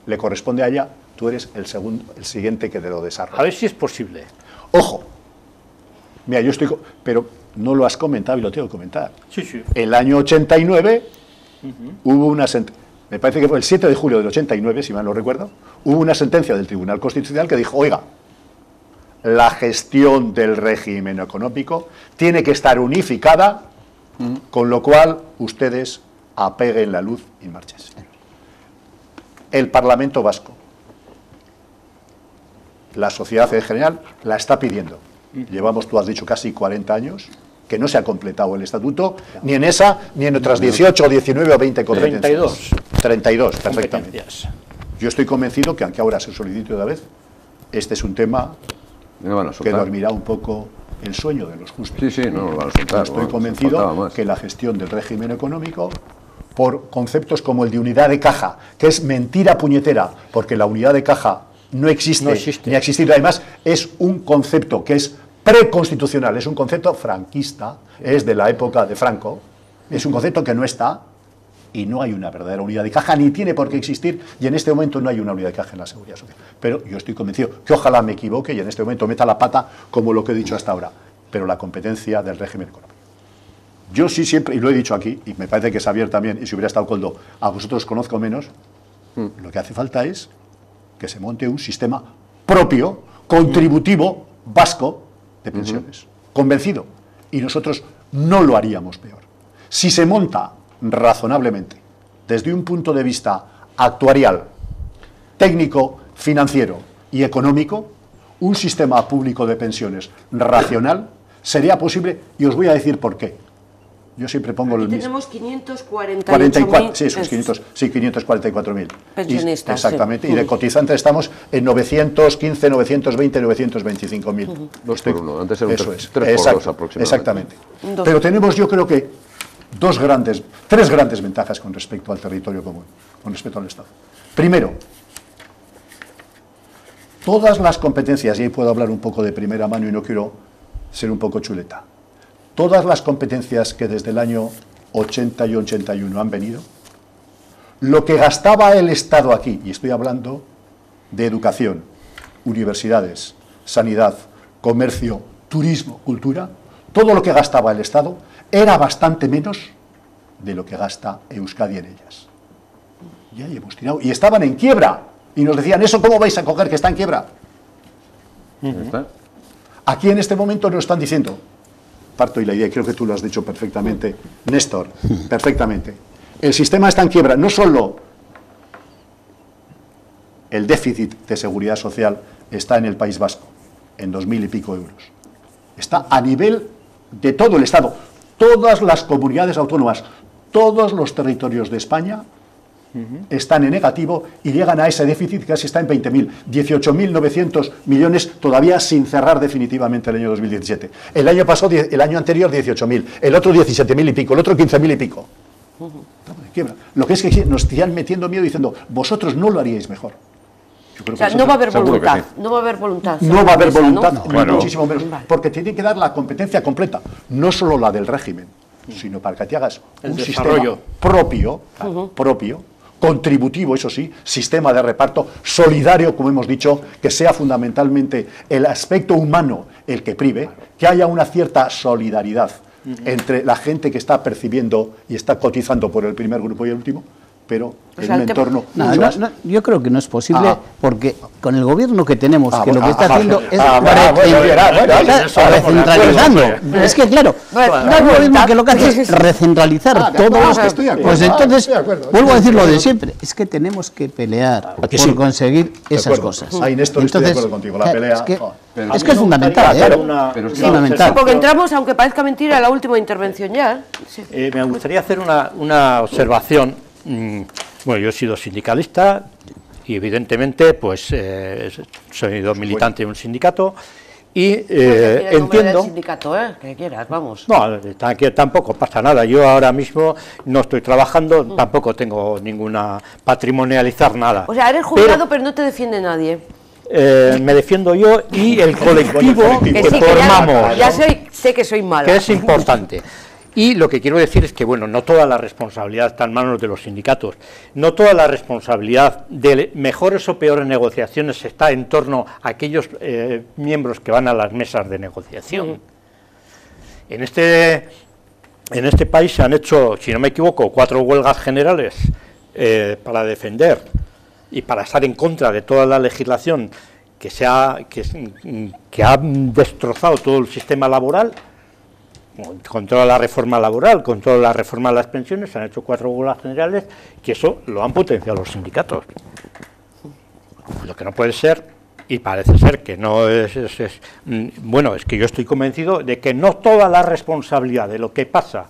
le corresponde a ella. Tú eres el siguiente que te lo desarrolla. A ver si es posible. Ojo. Mira, yo estoy... Pero no lo has comentado y lo tengo que comentar. Sí, sí. El año 89 hubo una sentencia, me parece que fue el 7 de julio del 89, si mal no recuerdo, hubo una sentencia del Tribunal Constitucional que dijo, oiga, la gestión del régimen económico tiene que estar unificada, con lo cual ustedes apeguen la luz y marches. El Parlamento Vasco, la sociedad en general, la está pidiendo. Llevamos, tú has dicho, casi 40 años que no se ha completado el estatuto, ni en esa, ni en otras 18, 19 o 20 competencias. 32. 32, perfectamente. Competencias. Yo estoy convencido que, aunque ahora se solicite una vez, este es un tema No van a que soltar. dormirá un poco el sueño de los justos. Sí, no lo van a soltar. Estoy faltaba convencido más. que la gestión del régimen económico, por conceptos como el de unidad de caja, que es mentira puñetera, porque la unidad de caja no existe, No existe. ni ha existido. Además, es un concepto que es preconstitucional, es un concepto franquista, es de la época de Franco, es un concepto que no está, y no hay una verdadera unidad de caja, ni tiene por qué existir, y en este momento no hay una unidad de caja en la seguridad social. Pero yo estoy convencido que ojalá me equivoque y en este momento meta la pata como lo que he dicho hasta ahora, pero la competencia del régimen económico. Yo sí siempre, y lo he dicho aquí, y me parece que Xavier también, y si hubiera estado Coldo, a vosotros conozco menos, lo que hace falta es que se monte un sistema propio, contributivo, vasco, de pensiones. Convencido. Y nosotros no lo haríamos peor. Si se monta razonablemente, desde un punto de vista actuarial, técnico, financiero y económico, un sistema público de pensiones racional, sería posible, y os voy a decir por qué. Yo siempre pongo el mismo. Tenemos 548.000. Sí, esos 544.000. Pensionistas. Exactamente. Sí. Y de cotizantes estamos en 915, 920, 925.000. 2 por 1. Antes era un 3 por 2 aproximadamente. Exactamente. Pero tenemos, yo creo que, tres grandes ventajas con respecto al territorio común, con respecto al Estado. Primero, todas las competencias, y ahí puedo hablar un poco de primera mano y no quiero ser un poco chuleta, todas las competencias que desde el año 80 y 81 han venido, lo que gastaba el Estado aquí, y estoy hablando de educación, universidades, sanidad, comercio, turismo, cultura, todo lo que gastaba el Estado era bastante menos de lo que gasta Euskadi en ellas. Y ahí hemos tirado, y estaban en quiebra, y nos decían, ¿eso cómo vais a coger que está en quiebra? Aquí en este momento nos están diciendo, parto y la idea, creo que tú lo has dicho perfectamente, Néstor, perfectamente. El sistema está en quiebra, no solo el déficit de seguridad social está en el País Vasco, en 2.000 y pico euros. Está a nivel de todo el Estado, todas las comunidades autónomas, todos los territorios de España están en negativo y llegan a ese déficit que casi está en 20.000, 18.900 millones todavía sin cerrar definitivamente el año 2017. El año pasado, el año anterior 18.000, el otro 17.000 y pico, el otro 15.000 y pico. Estamos de quiebra. Lo que es que nos están metiendo miedo diciendo, vosotros no lo haríais mejor. Yo creo o sea, que no va a haber seguro voluntad, que sí. no va a haber voluntad. no va a haber voluntad, ¿no? ni Bueno. muchísimo menos, Vale. porque tienen que dar la competencia completa, no solo la del régimen, sino para que te hagas El un desarrollo. sistema propio, contributivo, eso sí, sistema de reparto, solidario, como hemos dicho, que sea fundamentalmente el aspecto humano el que prive, que haya una cierta solidaridad entre la gente que está percibiendo y está cotizando por el primer grupo y el último, pero O en sea, un el tema- entorno No, mucho más. yo creo que no es posible porque con el gobierno que tenemos, que lo que está bueno, haciendo es bueno, recentralizando. Es que claro, Bueno, no no es hay lo mismo voluntad. que lo que hace es recentralizar de todo acuerdo, esto. estoy de acuerdo. Pues entonces, Estoy de acuerdo, vuelvo a estoy decir de lo de acuerdo. siempre, es que tenemos que pelear ¿A que por sí? conseguir esas acuerdo. cosas. Ahí, Néstor, estoy de acuerdo contigo, la pelea, Es que, Pero- es que es fundamental, hacer ¿eh? Pero Es sí, fundamental. Porque entramos, aunque parezca mentira, a la última intervención ya. Sí. Me gustaría hacer una observación. Bueno, yo he sido sindicalista y evidentemente pues soy militante de un sindicato y entiendo... sindicato, que quieras, vamos. No, tampoco pasa nada. Yo ahora mismo no estoy trabajando, tampoco tengo ninguna patrimonializar nada. O sea, eres jubilado, pero no te defiende nadie. Me defiendo yo y el colectivo Que que sí, que formamos, ya sé que soy mala. que es importante. Y lo que quiero decir es que, bueno, no toda la responsabilidad está en manos de los sindicatos, no toda la responsabilidad de mejores o peores negociaciones está en torno a aquellos miembros que van a las mesas de negociación. En este país se han hecho, si no me equivoco, 4 huelgas generales para defender y para estar en contra de toda la legislación que ha destrozado todo el sistema laboral. Con toda la reforma laboral, con toda la reforma de las pensiones, se han hecho 4 huelgas generales, que eso lo han potenciado los sindicatos. Lo que no puede ser, y parece ser que no bueno, es que yo estoy convencido de que no toda la responsabilidad de lo que pasa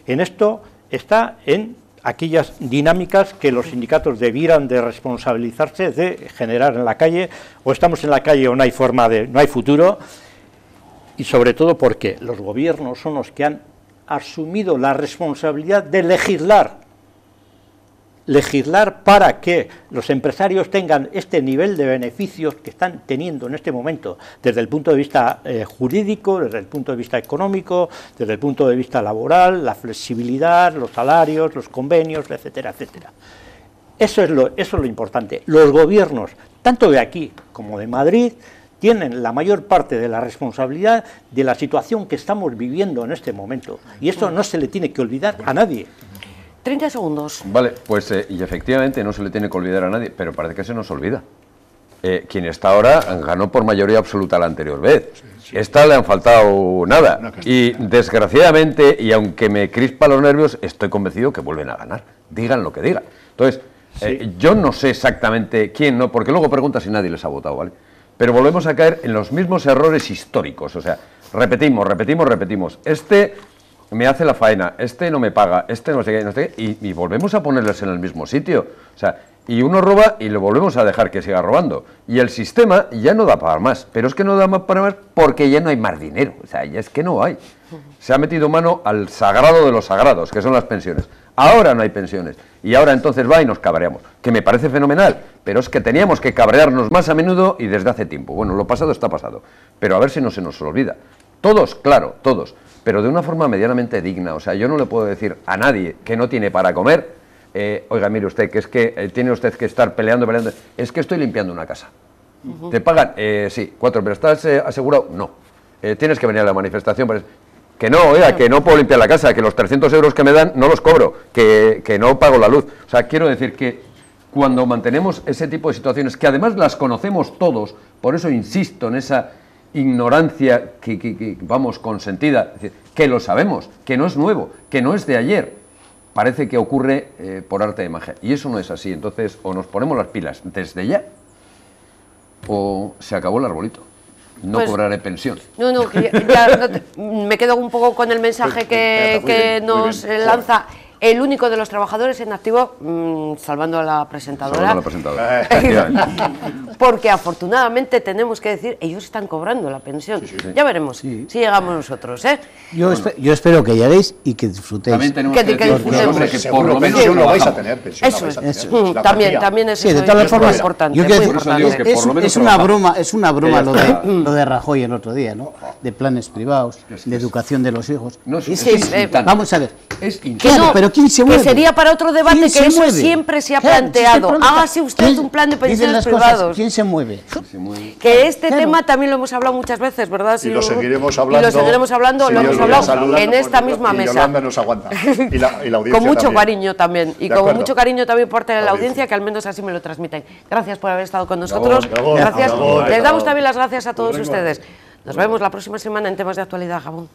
en esto está en aquellas dinámicas que los sindicatos debieran de responsabilizarse de generar en la calle, o estamos en la calle o no hay futuro. Y sobre todo porque los gobiernos son los que han asumido la responsabilidad de legislar para que los empresarios tengan este nivel de beneficios que están teniendo en este momento, desde el punto de vista jurídico, desde el punto de vista económico, desde el punto de vista laboral, la flexibilidad, los salarios, los convenios, etcétera, etcétera. Eso es lo importante. Los gobiernos, tanto de aquí como de Madrid, tienen la mayor parte de la responsabilidad de la situación que estamos viviendo en este momento. Y eso no se le tiene que olvidar a nadie. 30 segundos. Vale, pues y efectivamente no se le tiene que olvidar a nadie, pero parece que se nos olvida. Quien está ahora ganó por mayoría absoluta la anterior vez. Esta le han faltado nada. Y desgraciadamente, y aunque me crispa los nervios, estoy convencido que vuelven a ganar. Digan lo que digan. Entonces, yo no sé exactamente quién, no, porque luego preguntas si nadie les ha votado, ¿vale? Pero volvemos a caer en los mismos errores históricos, o sea, repetimos. me hace la faena, este no me paga, este no sé qué, no sé qué, y volvemos a ponerles en el mismo sitio. O sea, y uno roba y lo volvemos a dejar que siga robando. Y el sistema ya no da para más, pero es que no da para más porque ya no hay más dinero. O sea, ya es que no hay. Se ha metido mano al sagrado de los sagrados, que son las pensiones. Ahora no hay pensiones. Y ahora entonces va y nos cabreamos. Que me parece fenomenal, pero es que teníamos que cabrearnos más a menudo y desde hace tiempo. Bueno, lo pasado está pasado. Pero a ver si no se nos olvida. Todos, claro, todos. Pero de una forma medianamente digna. O sea, yo no le puedo decir a nadie que no tiene para comer, oiga, mire usted, que es que tiene usted que estar peleando, es que estoy limpiando una casa. ¿Te pagan? Sí, 4, pero ¿estás asegurado? No. Tienes que venir a la manifestación, pero que no, oiga, que no puedo limpiar la casa, que los 300 euros que me dan no los cobro, que no pago la luz. O sea, quiero decir que cuando mantenemos ese tipo de situaciones, que además las conocemos todos, por eso insisto en esa ignorancia que vamos, consentida, que lo sabemos, que no es nuevo, que no es de ayer, parece que ocurre por arte de magia. Y eso no es así. Entonces, o nos ponemos las pilas desde ya, o se acabó el arbolito. No pues, cobraré pensión. No, ya me quedo un poco con el mensaje que nos lanza el único de los trabajadores en activo, salvando a la presentadora. Porque afortunadamente tenemos que decir, ellos están cobrando la pensión. Sí. Ya veremos si llegamos nosotros. Yo espero que lleguéis y que disfrutéis. También tenemos que disfrutemos. Que por lo menos no vais a tener pensión. Eso. También eso de todas formas, importante. Es una broma lo de Rajoy el otro día, ¿no? De planes privados, de educación de los hijos. Vamos a ver. Pero ¿quién se mueve? Que sería para otro debate, que eso siempre se ha planteado. Hágase usted un plan de pensiones privados. ¿Quién se mueve? Que este tema también lo hemos hablado muchas veces, ¿verdad? Y lo seguiremos hablando. Lo hemos hablado en esta misma mesa. Y Yolanda nos aguanta. Y la audiencia con mucho también. Cariño también. Y con mucho cariño también por parte de la audiencia, que al menos así me lo transmiten. Gracias por haber estado con nosotros. Gracias. Les damos también las gracias a todos ustedes. Nos vemos la próxima semana en temas de actualidad, Gabón.